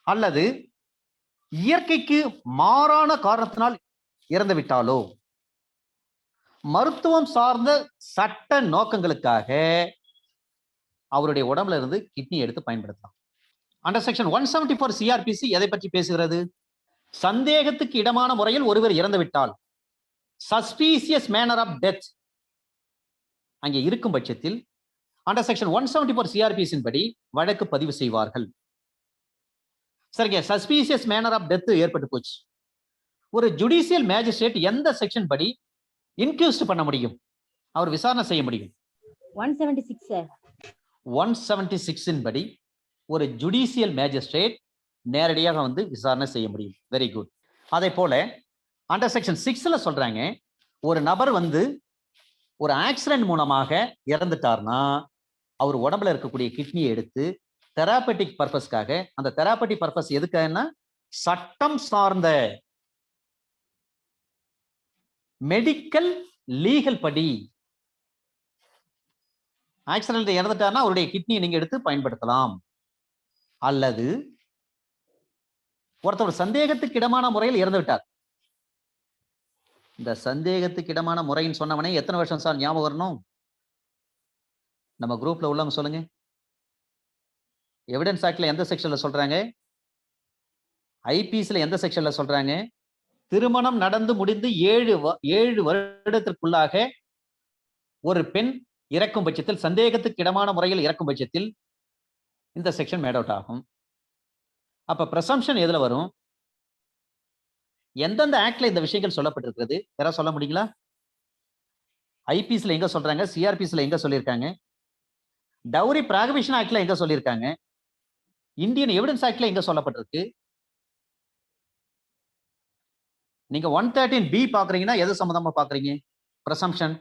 அல்லது இயற்கைக்கு மாறான காரணத்தினால் இறந்து விட்டாலோ மருத்துவம் சார்ந்த சட்ட நோக்கங்களுக்காக அவருடைய உடம்புல இருந்து கிட்னி எடுத்து பயன்படுத்தலாம். அண்டர் செக்ஷன் 174 சிஆர்பிசி எதை பற்றி பேசுகிறது? சந்தேகத்துக்கு இடமான முறையில் ஒருவர் இறந்து விட்டால், சஸ்பீசியஸ் மேனர் ஆஃப் டெத் அங்கே இருக்கும் பட்சத்தில் அண்டர் செக்ஷன் 174 சிஆர்பிசின் படி வழக்கு பதிவு செய்வார்கள். சரிங்க, சஸ்பீசியஸ் மேனர் ஆஃப் டெத் ஏற்பட்டு போச்சு. ஒரு ஜுடிஷியல் மேஜிஸ்ட்ரேட் எந்த செக்ஷன் படி இன்க்யூஸ்ட் பண்ண முடியும், அவர் விசாரணை செய்ய முடியும்? 176 சார். 176 படி ஒரு ஜுடிஷியல் மேஜிஸ்ட்ரேட் நேரடியாக வந்து விசாரணை செய்ய முடியும். Very good. அதே போல அண்டர் செக்ஷன் 6ல சொல்றாங்க, ஒரு நபர் வந்து ஒரு ஆக்சிடென்ட் மூலமாக இறந்துட்டார்னா அவர் உடம்புல இருக்கக்கூடிய கிட்னியை எடுத்து தெராபெட்டிக் பர்பஸ்க்காக, அந்த தெராபெட்டிக் பர்பஸ் எதுக்குன்னா சட்டம் சார்ந்த மெடிக்கல் லீகல் படி ஆக்சிடென்ட் இறந்துட்டார்னா அவருடைய கிட்னியை நீங்க எடுத்து பயன்படுத்தலாம். அல்லது ஒருத்தர் சந்தேகத்துக்கு இடமான முறையில் இறந்து விட்டார். இந்த சந்தேகத்துக்கு இடமான முறைன்னு சொன்னவனே எத்தனை வருஷம் சார் ஞாபகம் வரணும்? நம்ம குரூப்ல உள்ளவங்க சொல்லுங்க. எவிடன்ஸ் ஆக்ட்ல எந்த செக்ஷன்ல சொல்றாங்க? ஐபிஎஸ்ல எந்த செக்ஷன்ல சொல்றாங்க? திருமணம் நடந்து முடிந்து 7 வருடத்திற்குள்ளாக ஒரு பெண் இறக்கும் பட்சத்தில், சந்தேகத்துக்கு இடமான முறையில் இறக்கும் பட்சத்தில் இந்த செக்ஷன் மேட் அவுட் ஆகும். அப்ப பிரசம்ஷன் எதுல வரும்? எந்தெந்த ஆக்ட்ல இந்த விஷயங்கள் சொல்லப்பட்டிருக்கிறது யாராவது சொல்ல முடியுங்களா? ஐபிஎஸ்ல எங்க சொல்றாங்க? சிஆர்பிஎஸ்ல எங்க சொல்லியிருக்காங்க? டவுரி ப்ராகிபிஷன் ஆக்ட்ல எங்க சொல்லியிருக்காங்க? இந்தியன் எவிடன்ஸ் ஆக்ட்ல எங்க சொல்லப்பட்டிருக்கு? நீங்க 113B பாக்குறீங்கன்னா எது சம்பந்தமா பாக்குறீங்க? பிரசம்ஷன்.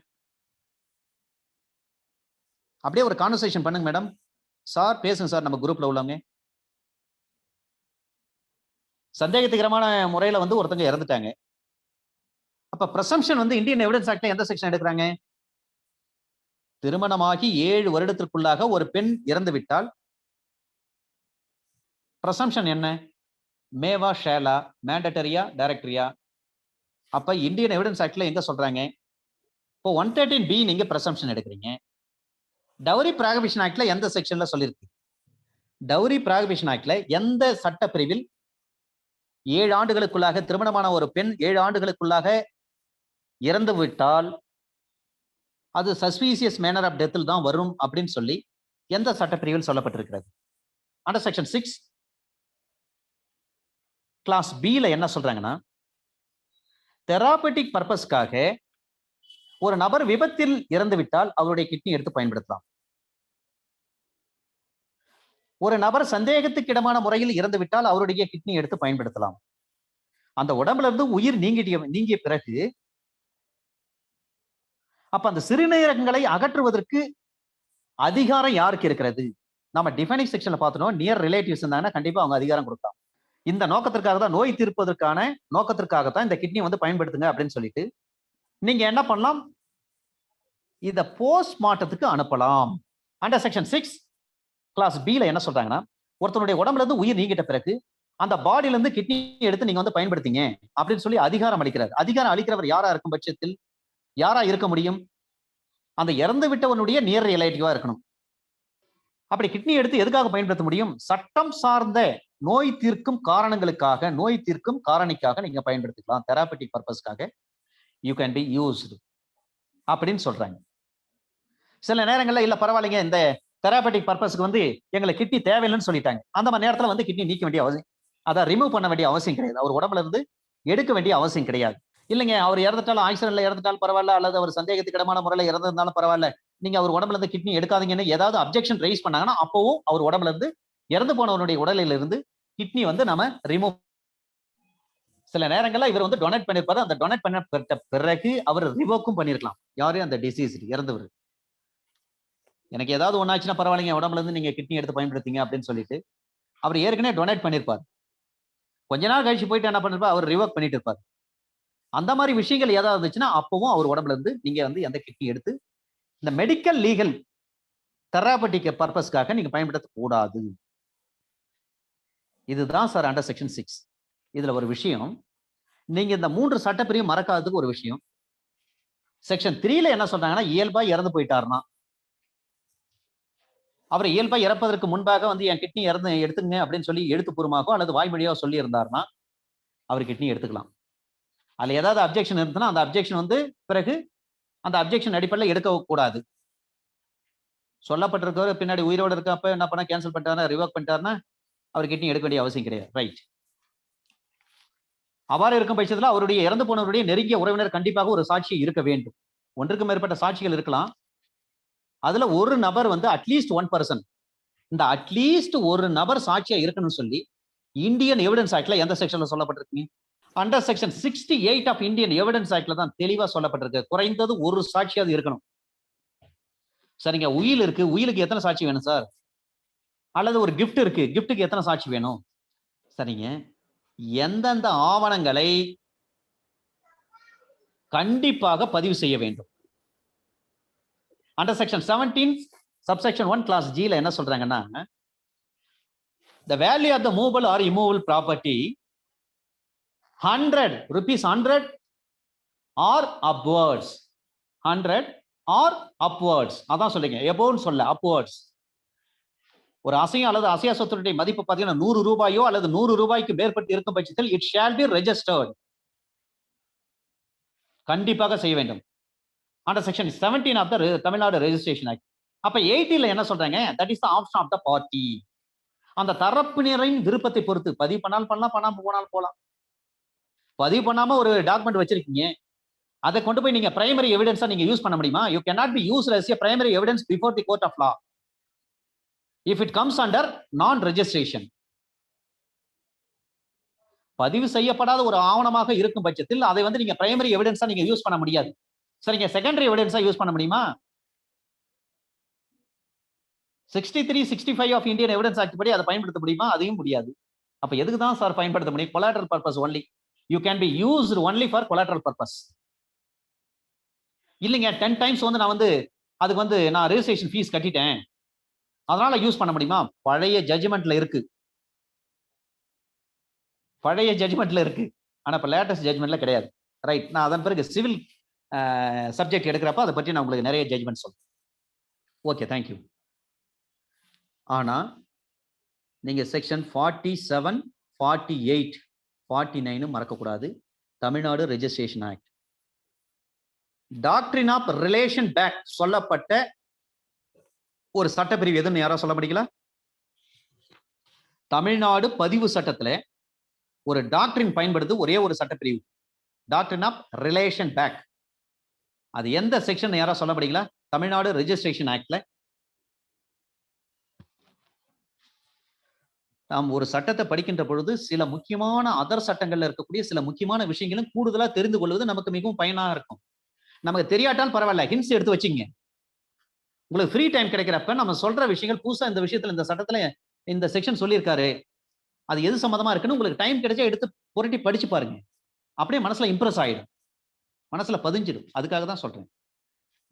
அப்படியே ஒரு கான்வர்சேஷன் பண்ணுங்க மேடம். சார் பேசுங்க சார், நம்ம குரூப்ல உள்ளவங்க. சந்தேகத்துக்கிரமான முறையில வந்து ஒருத்தங்க இறந்துட்டாங்க. அப்ப பிரசம்ஷன் வந்து இந்தியன் எவிடன்ஸ் ஆக்ட்ல எந்த செக்ஷன் எடுக்கிறாங்க? திருமணமாகி 7 வருடத்திற்குள்ளாக ஒரு பெண் இறந்து விட்டால் பிரசம்ஷன் என்ன? மேவா, ஷேலா, மேண்டட்டரியா, டைரக்டரியா? அப்ப இந்தியன் எவிடன்ஸ் ஆக்ட்ல எங்க சொல்றாங்க? இப்போ 113B நீங்க பிரசம்ஷன் எடுக்கிறீங்க. டவுரி ப்ராகிபிஷன் ஆக்ட்ல எந்த செக்ஷன்ல சொல்லிருக்கு? டவுரி ப்ராகிபிஷன் ஆக்ட்ல எந்த சட்ட பிரிவில் 7 ஆண்டுகளுக்குள்ளாக திருமணமான ஒரு பெண் 7 ஆண்டுகளுக்குள்ளாக இறந்து விட்டால் அது சஸ்பீசியஸ் மேனர் ஆஃப் டெத்தில் தான் வரும் அப்படின்னு சொல்லி எந்த சட்டப்பிரிவில் சொல்லப்பட்டிருக்கிறது? அண்டர் செக்ஷன் 6 கிளாஸ் B ல என்ன சொல்றாங்கன்னா, தெராபெட்டிக் பர்பஸ்க்காக ஒரு நபர் விபத்தில் இறந்து விட்டால் அவருடைய கிட்னி எடுத்து பயன்படுத்தலாம். ஒரு நபர் சந்தேகத்துக்கு இடமான முறையில் இறந்து விட்டால் அவருடைய கிட்னி எடுத்து பயன்படுத்தலாம். அந்த உடம்புல இருந்து உயிர் நீங்கிய பிறகு அப்ப அந்த சிறுநீரகங்களை அகற்றுவதற்கு அதிகாரம் யாருக்கு இருக்கிறது? நம்ம டிஃபைனிங் செக்ஷன்ல பார்த்தோம், நியர் ரிலேட்டிவ்ஸ் இருந்தாங்கன்னா கண்டிப்பா அவங்க அதிகாரம் கொடுக்கலாம். இந்த நோக்கத்திற்காக தான், நோய் தீர்ப்பதற்கான நோக்கத்திற்காக தான் இந்த கிட்னி வந்து பயன்படுத்துங்க அப்படின்னு சொல்லிட்டு நீங்க என்ன பண்ணலாம்? இத போஸ்ட்மார்ட்டத்துக்கு அனுப்பலாம். அண்டர் செக்ஷன் 6 கிளாஸ் B ல என்ன சொல்றாங்கன்னா, ஒருத்தனுடைய உடம்புல இருந்து உயிர் நீங்கிட்ட பிறகு அந்த பாடியில இருந்து கிட்னி எடுத்து நீங்க வந்து பயன்படுத்திங்க அப்படின்னு சொல்லி அதிகாரம் அளிக்கிறார். அதிகாரம் அளிக்கிறவர் யாரா இருக்கும் பட்சத்தில் யாரா இருக்க முடியும்? அந்த இறந்து விட்டவனுடைய நியர் ரிலேட்டிவா இருக்கணும். அப்படி கிட்னி எடுத்து எதுக்காக பயன்படுத்த முடியும்? சட்டம் சார்ந்த நோய் தீர்க்கும் காரணங்களுக்காக, நோய் தீர்க்கும் காரணிக்காக நீங்க பயன்படுத்திக்கலாம். தெராபெட்டிக் பர்பஸ்க்காக யூ கேன் பி யூஸ்டு அப்படின்னு சொல்றாங்க. சில நேரங்கள்ல இல்ல பரவாயில்லைங்க, இந்த தெராபெட்டிக் பர்பஸ்க்கு வந்து எங்களுக்கு கிட்னி தேவையில்லைன்னு சொல்லிட்டாங்க. அந்த மாதிரி நேரத்துல வந்து கிட்னி நீக்க வேண்டிய அவசியம், அதை ரிமூவ் பண்ண வேண்டிய அவசியம் கிடையாது. அவர் உடம்புல இருந்து எடுக்க வேண்டிய அவசியம் கிடையாது. இல்லைங்க, அவர் இறந்துட்டாலும், ஆக்சிடென்ட்ல இறந்துட்டாலும் பரவாயில்ல, அல்லது அவர் சந்தேகத்துக்கு இடமான முறையில் இறந்திருந்தாலும் பரவாயில்ல, நீங்க அவர் உடம்புல இருந்து கிட்னி எடுக்காதீங்கன்னு ஏதாவது அப்ஜெக்ஷன் ரைஸ் பண்ணாங்கன்னா அப்பவும் அவர் உடம்புல இருந்து இறந்து போனவனுடைய உடலில் இருந்து கிட்னி வந்து நம்ம ரிமூவ். சில நேரங்கள்ல இவர் வந்து டொனேட் பண்ணிருப்பாரு. அந்த டொனேட் பண்ண பிறகு அவர் ரிவோக்கும் பண்ணிருக்கலாம். யாரு? அந்த டிசீஸ் இறந்தவர். எனக்கு ஏதாவது ஒன்னாச்சுன்னா பரவாயில்லைங்க, உடம்புல இருந்து நீங்க கிட்னி எடுத்து பயன்படுத்திங்க அப்படின்னு சொல்லிட்டு அவர் ஏற்கனவே டொனேட் பண்ணிருப்பார். கொஞ்ச நாள் கழிச்சு போயிட்டு என்ன பண்ணிருப்பார்? அவர் ரிவோக் பண்ணிட்டு இருப்பார். அந்த மாதிரி விஷயங்கள் ஏதாவது இருந்துச்சுன்னா அப்பவும் அவர் உடம்புல இருந்து நீங்க வந்து எந்த கிட்னி எடுத்து இந்த மெடிக்கல் லீகல் தெராபெட்டிக் பர்பஸ்க்காக நீங்க பயன்படுத்த கூடாது. இதுதான் சார் அண்டர் செக்ஷன் 6. இதுல ஒரு விஷயம், நீங்க இந்த 3 சட்டப்பிரிவும் மறக்காததுக்கு ஒரு விஷயம். செக்ஷன் 3ல என்ன சொல்றாங்கன்னா, இயல்பா இறந்து போயிட்டாருன்னா, அவர் இயல்பா இறப்பதற்கு முன்பாக வந்து என் கிட்னி எடுத்துங்க அப்படின்னு சொல்லி எழுத்துப்பூர்வமாகவோ அல்லது வாய்மொழியோ சொல்லி இருந்தாருன்னா அவர் கிட்னி எடுத்துக்கலாம். அதுல ஏதாவது அப்ஜெக்ஷன் இருந்ததுன்னா அந்த அப்ஜெக்ஷன் வந்து பிறகு அந்த அப்ஜெக்ஷன் அடிப்படையில் எடுக்க கூடாது. சொல்லப்பட்டிருக்கவர் பின்னாடி உயிரோடு இருக்கப்ப என்ன பண்ண கேன்சல் பண்ணிட்டாருன்னா, ரிவோக் பண்ணிட்டாருன்னா அவர் கிட்னி எடுக்க வேண்டிய அவசியம் கிடையாது. ரைட். அவ்வாறு இருக்கும் பட்சத்தில் அவருடைய இறந்து போனவருடைய நெருங்கிய உறவினர் கண்டிப்பாக ஒரு சாட்சி இருக்க வேண்டும். ஒன்றுக்கு மேற்பட்ட சாட்சிகள் இருக்கலாம். அதுல ஒரு நபர் வந்து அட்லீஸ்ட் 1%. இந்த அட்லீஸ்ட் ஒரு நபர் சாட்சியா இருக்கணும்னு சொல்லி இந்தியன் எவிடன்ஸ் ஆக்ட்ல எந்த செக்ஷன்ல சொல்லப்பட்டிருக்கு? Under section 68 of Indian evidence ஆக்ட்ல தான் தெளிவா சொல்லப்பட்டிருக்கு. குறைந்தது ஒரு சாட்சியாவது இருக்கணும். சரிங்க, உயில் இருக்கு, உயிலுக்கு எத்தனை சாட்சி வேணும் சார்? அல்லது ஒரு கிஃப்ட் இருக்கு, கிஃப்ட்டுக்கு எத்தனை சாட்சி வேணும்? சரிங்க, எந்தெந்த ஆவணங்களை கண்டிப்பாக பதிவு செய்ய வேண்டும்? Under section 17 subsection 1 clause G ல என்ன சொல்றாங்கன்னா, the value of the movable or immovable property 100 rupees 100 or upwards, 100 or upwards. அதான் சொல்றீங்க, above சொல்ல, upwards. ஒரு அசையும் அல்லது அசையா சொத்துடைய மதிப்பு பார்த்தீங்கன்னா 100 ரூபாயோ அல்லது 100 ரூபாய்க்கு மேற்பட்டு இருக்கும் பட்சத்தில் it shall be registered. கண்டிப்பாக செய்ய வேண்டும். Under section 17 of the Tamil Nadu registration act. அப்ப 18 ல என்ன சொல்றாங்க? That is the option of the party. அந்த தரப்பினரின் விருப்பத்தை பொறுத்து பதிவு பண்ணாலும் பண்ணலாம், பண்ணாம போனாலும் போலாம். பதிவு பண்ணாம ஒரு டாக்குமெண்ட் வச்சிருக்கீங்க, அதை கொண்டு போய் நீங்க பிரைமரி எவிடன்ஸா நீங்க யூஸ் பண்ண முடியுமா? You cannot be used as a primary evidence before the court of law if it comes under non registration. பதிவு செய்யப்படாத ஒரு ஆவணமாக இருக்கும் பட்சத்தில் அதை வந்து நீங்க பிரைமரி எவிடன்ஸா நீங்க யூஸ் பண்ண முடியாது. சரிங்க, செகண்டரி எவிடன்ஸா யூஸ் பண்ண முடியுமா? 63, 65 ஆஃப் இந்தியன் எவிடன்ஸ் ஆக்ட் படி அதை பயன்படுத்த முடியுமா? அதையும் முடியாது. அப்ப எதுக்கு தான் சார் பயன்படுத்த முடியும்? Collateral purpose only. You can be used only for collateral purpose. இல்லைங்க, 10 டைம்ஸ் வந்து நான் வந்து அதுக்கு வந்து நான் ரெஜிஸ்ட்ரேஷன் ஃபீஸ் கட்டிட்டேன், அதனால யூஸ் பண்ண முடியுமா? பழைய ஜட்ஜ்மெண்ட்ல இருக்கு, பழைய ஜட்ஜ்மெண்ட்ல இருக்கு. ஆனா இப்ப லேட்டஸ்ட் ஜட்ஜ்மெண்ட்ல கிடையாது. ரைட், நான் அதன் பிறகு சிவில் சப்ஜெக்ட் எடுக்கிறப்ப அதை பற்றி நான் உங்களுக்கு நிறைய ஜட்ஜ்மெண்ட் சொல்றேன். Okay, thank you. ஆனா நீங்க செக்ஷன் 47, 48, 49 மறக்கக்கூடாது. Tamil Nadu registration act doctrine of relation back சொல்லப்பட்ட ஒரு சட்டப்பிரிவு எதுன்னு யாரோ சொல்ல முடியல? தமிழ்நாடு பதிவு சட்டத்துல ஒரு டாக்ட்ரின் பயன்படுது, ஒரே ஒரு சட்டப்பிரிவு, டாக்ட்ரின் ஆஃப் ரிலேஷன் பேக். அது எந்த செக்ஷன் யாரோ சொல்ல முடியல? தமிழ்நாடு ரெஜிஸ்ட்ரேஷன் ஆக்ட்ல நாம் ஒரு சட்டத்தை படிக்கின்ற பொழுது சில முக்கியமான அதர் சட்டங்கள்ல இருக்கக்கூடிய சில முக்கியமான விஷயங்களும் கூடுதலா தெரிந்து கொள்வது நமக்கு மிகவும் பயனாக இருக்கும். நமக்கு தெரியாட்டால் பரவாயில்ல, ஹிண்ட்ஸ் எடுத்து வச்சுங்க. உங்களுக்கு ஃப்ரீ டைம் கிடைக்கிறப்ப நம்ம சொல்ற விஷயங்கள் புதுசா இந்த விஷயத்துல இந்த சட்டத்துல இந்த செக்ஷன் சொல்லியிருக்காரு, அது எது சம்மந்தமா இருக்குன்னு உங்களுக்கு டைம் கிடைச்சா எடுத்து புரட்டி படிச்சு பாருங்க. அப்படியே மனசுல இம்ப்ரெஸ் ஆயிடும், மனசுல பதிஞ்சிடும். அதுக்காக தான் சொல்றேன்.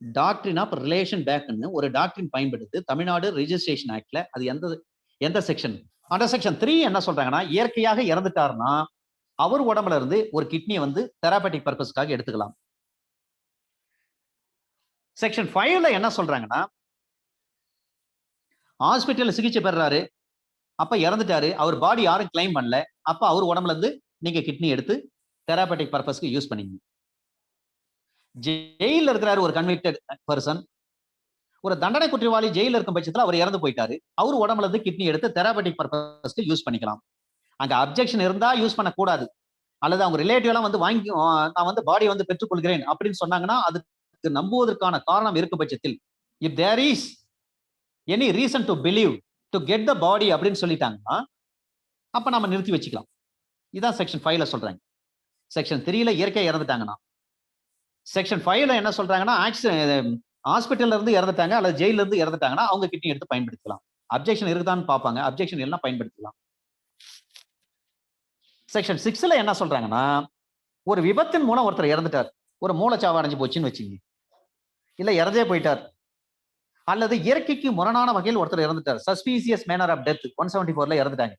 டாக்ட்ரின் ஆஃப் ரிலேஷன் பேக்னு ஒரு டாக்ட்ரின் பயன்படுத்து தமிழ்நாடு ரெஜிஸ்ட்ரேஷன் ஆக்ட்ல. அது எந்த செக்ஷன்? அண்டர் செக்ஷன் 3 என்ன சொல்றாங்கன்னா, இயற்கையாக இறந்துட்டாருன்னா அவர் உடம்புல இருந்து ஒரு கிட்னியை வந்து தெராபெட்டிக் பர்பஸ்க்காக எடுத்துக்கலாம். செக்ஷன் 5ல என்ன சொல்றாங்கன்னா, ஹாஸ்பிட்டல்ல சிகிச்சை பெறாரு, அப்ப இறந்துட்டாரு, அவர் பாடி யாரும் கிளைம் பண்ணல, அப்ப அவர் உடம்புல இருந்து நீங்க கிட்னி எடுத்து தெராபெட்டிக் பர்பஸ்க்கு யூஸ் பண்ணீங்க. ஜெயில இருக்கிறாரு ஒரு கன்விக்டட் பர்சன், ஒரு தண்டனை குற்றவாளி ஜெயில இருக்கும் பட்சத்தில் அவர் இறந்து போயிட்டாரு, அவர் உடம்புல இருந்து கிட்னி எடுத்து தெராபெட்டிக் பர்பஸ்க்கு யூஸ் பண்ணிக்கலாம். அங்க அப்ஜெக்ஷன் இருந்தா யூஸ் பண்ணக்கூடாது. அல்லது அவங்க ரிலேட்டிவ் எல்லாம் வந்து வாங்கி நான் வந்து பாடி வந்து பெற்றுக்கொள்கிறேன் அப்படின்னு சொன்னாங்கன்னா அதுக்கு நம்புவதற்கான காரணம் இருக்கும் பட்சத்தில், if there is any reason to believe to get the body அப்படின்னு சொல்லிட்டாங்கன்னா அப்ப நம்ம நிறுத்தி வச்சுக்கலாம். இதான் செக்ஷன் 5ல சொல்றாங்க. செக்ஷன் 3ல இயற்கையா இறந்துட்டாங்கன்னா, செக்ஷன் 5ல என்ன சொல்றாங்கன்னா, ஹாஸ்பிட்டல்ல இருந்து இறந்துட்டாங்க அல்லது ஜெயில இருந்து இறந்துட்டாங்கன்னா அவங்க கிட்னி எடுத்து பயன்படுத்தலாம். அப்ஜெக்ஷன் இருக்குதான்னு பார்ப்பாங்க, அப்ஜெக்ஷன் எல்லாம் பயன்படுத்தலாம். செக்ஷன் 6ல என்ன சொல்றாங்கன்னா, ஒரு விபத்தின் மூலம் ஒருத்தர் இறந்துட்டார், ஒரு மூளைச்சாவு அடைஞ்சு போச்சுன்னு வச்சுங்க, இல்ல இறந்தே போயிட்டார், அல்லது இயற்கைக்கு முரணான வகையில் ஒருத்தர் இறந்துட்டார், சஸ்பீசியஸ் மேனர் ஆஃப் டெத் 174ல இறந்துட்டாங்க,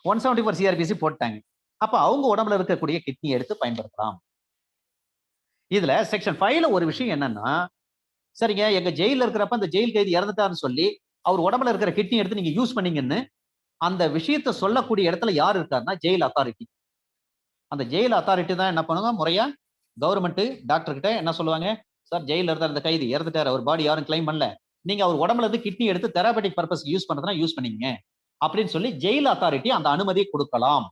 174 சிஆர்பிசி போட்டாங்க, அப்ப அவங்க உடம்புல இருக்கக்கூடிய கிட்னி எடுத்து பயன்படுத்தலாம். இதுல செக்ஷன் 5ல ஒரு விஷயம் என்னன்னா, சரிங்க எங்க ஜெயில இருக்கிறப்ப அந்த ஜெயில் கைதி இறந்துட்டாருன்னு சொல்லி அவர் உடம்புல இருக்கிற கிட்னி எடுத்து நீங்க யூஸ் பண்ணீங்கன்னு அந்த விஷயத்த சொல்லக்கூடிய இடத்துல யார் இருக்காருன்னா ஜெயில் அத்தாரிட்டி. அந்த ஜெயில் அத்தாரிட்டி தான் என்ன பண்ணுவாங்க, முறையா கவர்மெண்ட் டாக்டர் கிட்ட என்ன சொல்லுவாங்க, சார் ஜெயில இருந்தார் இந்த கைதி இறந்துட்டாரு, அவர் பாடி யாரும் கிளைம் பண்ணல, நீங்க அவர் உடம்புல இருந்து கிட்னி எடுத்து தெராபெட்டிக் பர்பஸ் யூஸ் பண்றதுனா யூஸ் பண்ணீங்க அப்படின்னு சொல்லி ஜெயில் அத்தாரிட்டி அந்த அனுமதியை கொடுக்கலாம்.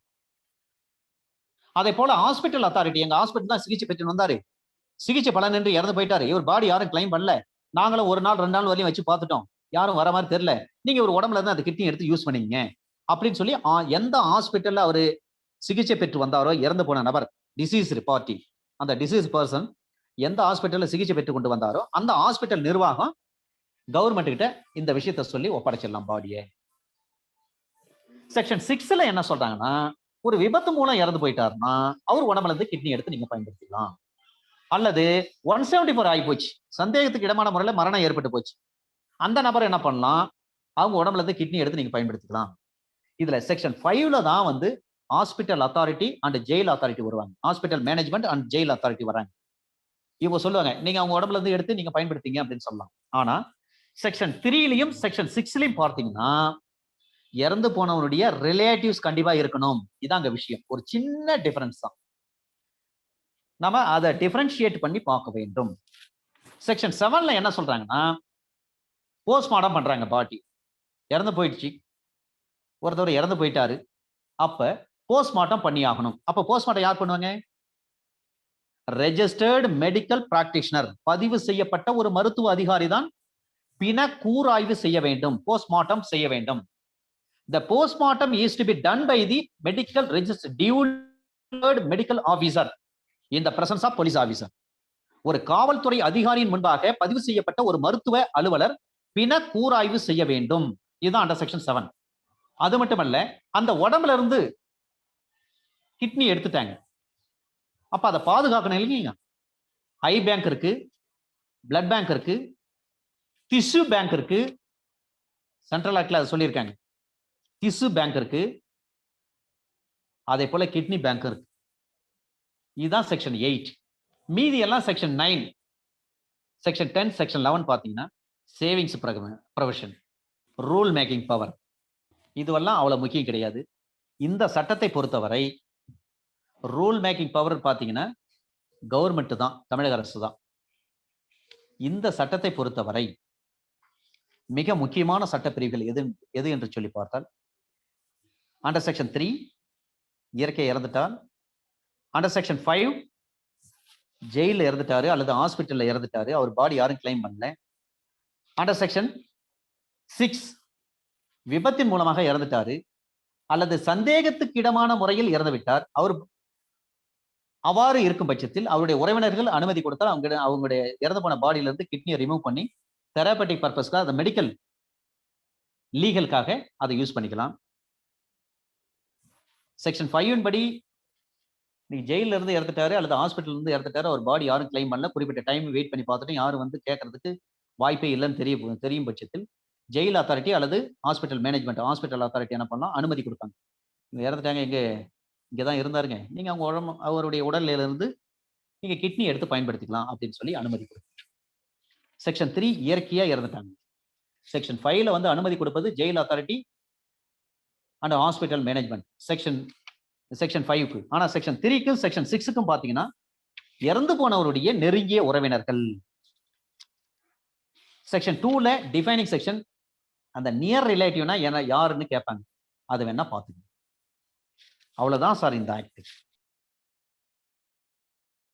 அதே போல ஹாஸ்பிட்டல் அத்தாரிட்டி, எங்க ஹாஸ்பிட்டல் தான் சிகிச்சை பெற்று வந்தாரு, சிகிச்சை பலனின்றி இறந்து போயிட்டாரு, இவர் பாடி யாரும் கிளைம் பண்ணல, நாங்களும் ஒரு நாள் 2 நாள் வரையும் வச்சு பார்த்துட்டோம், யாரும் வர மாதிரி தெரியல, நீங்க ஒரு உடம்புல இருந்து அந்த கிட்னி எடுத்து யூஸ் பண்ணீங்க அப்படின்னு சொல்லி எந்த ஹாஸ்பிட்டல்ல அவரு சிகிச்சை பெற்று வந்தாரோ, இறந்து போன நபர், டிசீஸ் பார்ட்டி, அந்த டிசீஸ் பர்சன் எந்த ஹாஸ்பிட்டல்ல சிகிச்சை பெற்று கொண்டு வந்தாரோ அந்த ஹாஸ்பிட்டல் நிர்வாகம் கவர்மெண்ட் கிட்ட இந்த விஷயத்த சொல்லி ஒப்படைச்சிடலாம் பாடியை. செக்ஷன் 6ல என்ன சொல்றாங்கன்னா, ஒரு விபத்து மூலம் இறந்து போயிட்டாருன்னா அவர் உடம்புல இருந்து கிட்னி எடுத்து நீங்க பயன்படுத்திக்கலாம். அல்லது 174 ஆகி போச்சு, சந்தேகத்துக்கு இடமான முறையில் மரணம் ஏற்பட்டு போச்சு, அந்த நபர் என்ன பண்ணலாம், அவங்க உடம்புல இருந்து கிட்னி எடுத்து நீங்க பயன்படுத்திக்கலாம். இதுல செக்ஷன் 5ல தான் வந்து hospital authority and jail authority வருவாங்க. Hospital management and jail authority வராங்க. இவங்க சொல்லுவாங்க நீங்க அவங்க உடம்புல இருந்து எடுத்து நீங்க பயன்படுத்திங்க அப்படின்னு சொல்லலாம். ஆனா செக்ஷன் 3லயும் செக்ஷன் 6லயும் பார்த்தீங்கன்னா இறந்து போனவனுடைய ரிலேட்டிவ்ஸ் கண்டிப்பா இருக்கணும். இதாங்க விஷயம். ஒரு சின்ன டிஃபரன்ஸ் தான், நம்ம அதை டிஃபரன்ஷியேட் பண்ணி பார்க்க வேண்டும். செக்ஷன் 7ல என்ன சொல்றாங்கன்னா, போஸ்ட்மார்டம் பண்றாங்க, பாட்டி இறந்து போயிடுச்சு, ஒருத்தவர் இறந்து போயிட்டாரு, அப்ப போஸ்ட்மார்ட்டம் பண்ணி ஆகணும். அப்ப போஸ்ட்மார்ட்டம் யார் பண்ணுவாங்க? ரெஜிஸ்டர்டு மெடிக்கல் பிராக்டிஷனர், பதிவு செய்யப்பட்ட ஒரு மருத்துவ அதிகாரி தான் பிண கூராய்வு செய்ய வேண்டும், போஸ்ட்மார்ட்டம் செய்ய வேண்டும். The postmortem is to be done by the medical registered duly medical officer in the presence of police officer. ஒரு காவல்துறை அதிகாரியின் முன்பாக பதிவு செய்யப்பட்ட ஒரு மருத்துவ அலுவலர் பிண கூராய்வு செய்ய வேண்டும். இதுதான் அண்டர் செக்ஷன் 7. அது மட்டுமல்ல, அந்த உடம்புல இருந்து கிட்னி எடுத்துட்டாங்க, அப்ப அதை பாதுகாக்கணும் இல்லைங்க. ஐ பேங்க் இருக்கு, பிளட் பேங்க் இருக்கு, டிஷ்யூ பேங்க் இருக்கு, சென்ட்ரல் ஆக்ட்ல அதை சொல்லியிருக்காங்க. டிஷ்யூ பேங்க் இருக்கு, அதே போல கிட்னி பேங்க் இருக்கு. இதுதான் செக்ஷன் 8. மீதி எல்லாம் செக்ஷன் 9, செக்ஷன் 10, செக்ஷன் 11 பாத்தீங்கன்னா savings provision, rule making power, இதுவெல்லாம் அவ்வளவு முக்கியம் கிடையாது. இந்த சட்டத்தை பொறுத்தவரை ரூல் மேக்கிங் பவர் பாத்தீங்கன்னா கவர்மெண்ட் தான், தமிழக அரசு தான். இந்த சட்டத்தை பொறுத்தவரை மிக முக்கியமான சட்டப்பிரிவுகள் எது என்று சொல்லி பார்த்தால், அண்டர் செக்ஷன் 3 இயற்கை இறந்துட்டால், அண்டர் செக்ஷன் 5 ஜெயில இறந்துட்டாரு அல்லது ஹாஸ்பிட்டல்ல இறந்துட்டாரு, அவர் பாடி யாரும் கிளைம் பண்ணல. அண்டர் செக்ஷன் 6 விபத்தின் மூலமாக இறந்துட்டாரு அல்லது சந்தேகத்துக்கு இடமான முறையில் இறந்து விட்டார், அவர் அவ்வாறு இருக்கும் பட்சத்தில் அவருடைய உறவினர்கள் அனுமதி கொடுத்தால் அவங்களுடைய இறந்து போன பாடியில இருந்து கிட்னியை ரிமூவ் பண்ணி தெரபட்டிக் பர்பஸ்க்காக, அந்த மெடிக்கல் லீகலுக்காக அதை யூஸ் பண்ணிக்கலாம். செக்ஷன் 5 படி நீங்க ஜெயில இருந்து இறந்துட்டாரு அல்லது ஹாஸ்பிட்டல் இருந்து இறந்துட்டாரு, அவர் பாடி யாரும் கிளைம் பண்ணல, குறிப்பிட்ட டைம் வெயிட் பண்ணி பார்த்துட்டு யாரும் வந்து கேட்கறதுக்கு வாய்ப்பே இல்லைன்னு தெரியும் பட்சத்தில் ஜெயில் அத்தாரிட்டி அல்லது ஹாஸ்பிட்டல் மேனேஜ்மெண்ட், ஹாஸ்பிட்டல் அத்தாரிட்டி என்ன பண்ணலாம், அனுமதி கொடுப்பாங்க. இங்க இறந்துட்டாங்க, இங்கதான் இருந்தாருங்க, நீங்க அவங்க அவருடைய உடல்ல இருந்து நீங்க கிட்னி எடுத்து பயன்படுத்திக்கலாம் அப்படின்னு சொல்லி அனுமதி கொடுப்பாங்க. செக்ஷன் 3 இயற்கையா இறந்துட்டாங்க. செக்ஷன் 5ல வந்து அனுமதி கொடுப்பது jail authority and hospital management, section 5க்கு. ஆனா செக்ஷன் 3க்கும் செக்ஷன் 6க்கும் பாத்தீங்கன்னா இறந்து போனவருடைய நெருங்கிய உறவினர்கள். செக்ஷன் 2ல டிஃபைனிங் செக்ஷன், அந்த நியர் ரிலேட்டிவ்னா யாருன்னு கேட்பாங்க, அது வேணா பாத்துக்கணும். அவ்வளவுதான் சார் இந்த ஆக்ட்.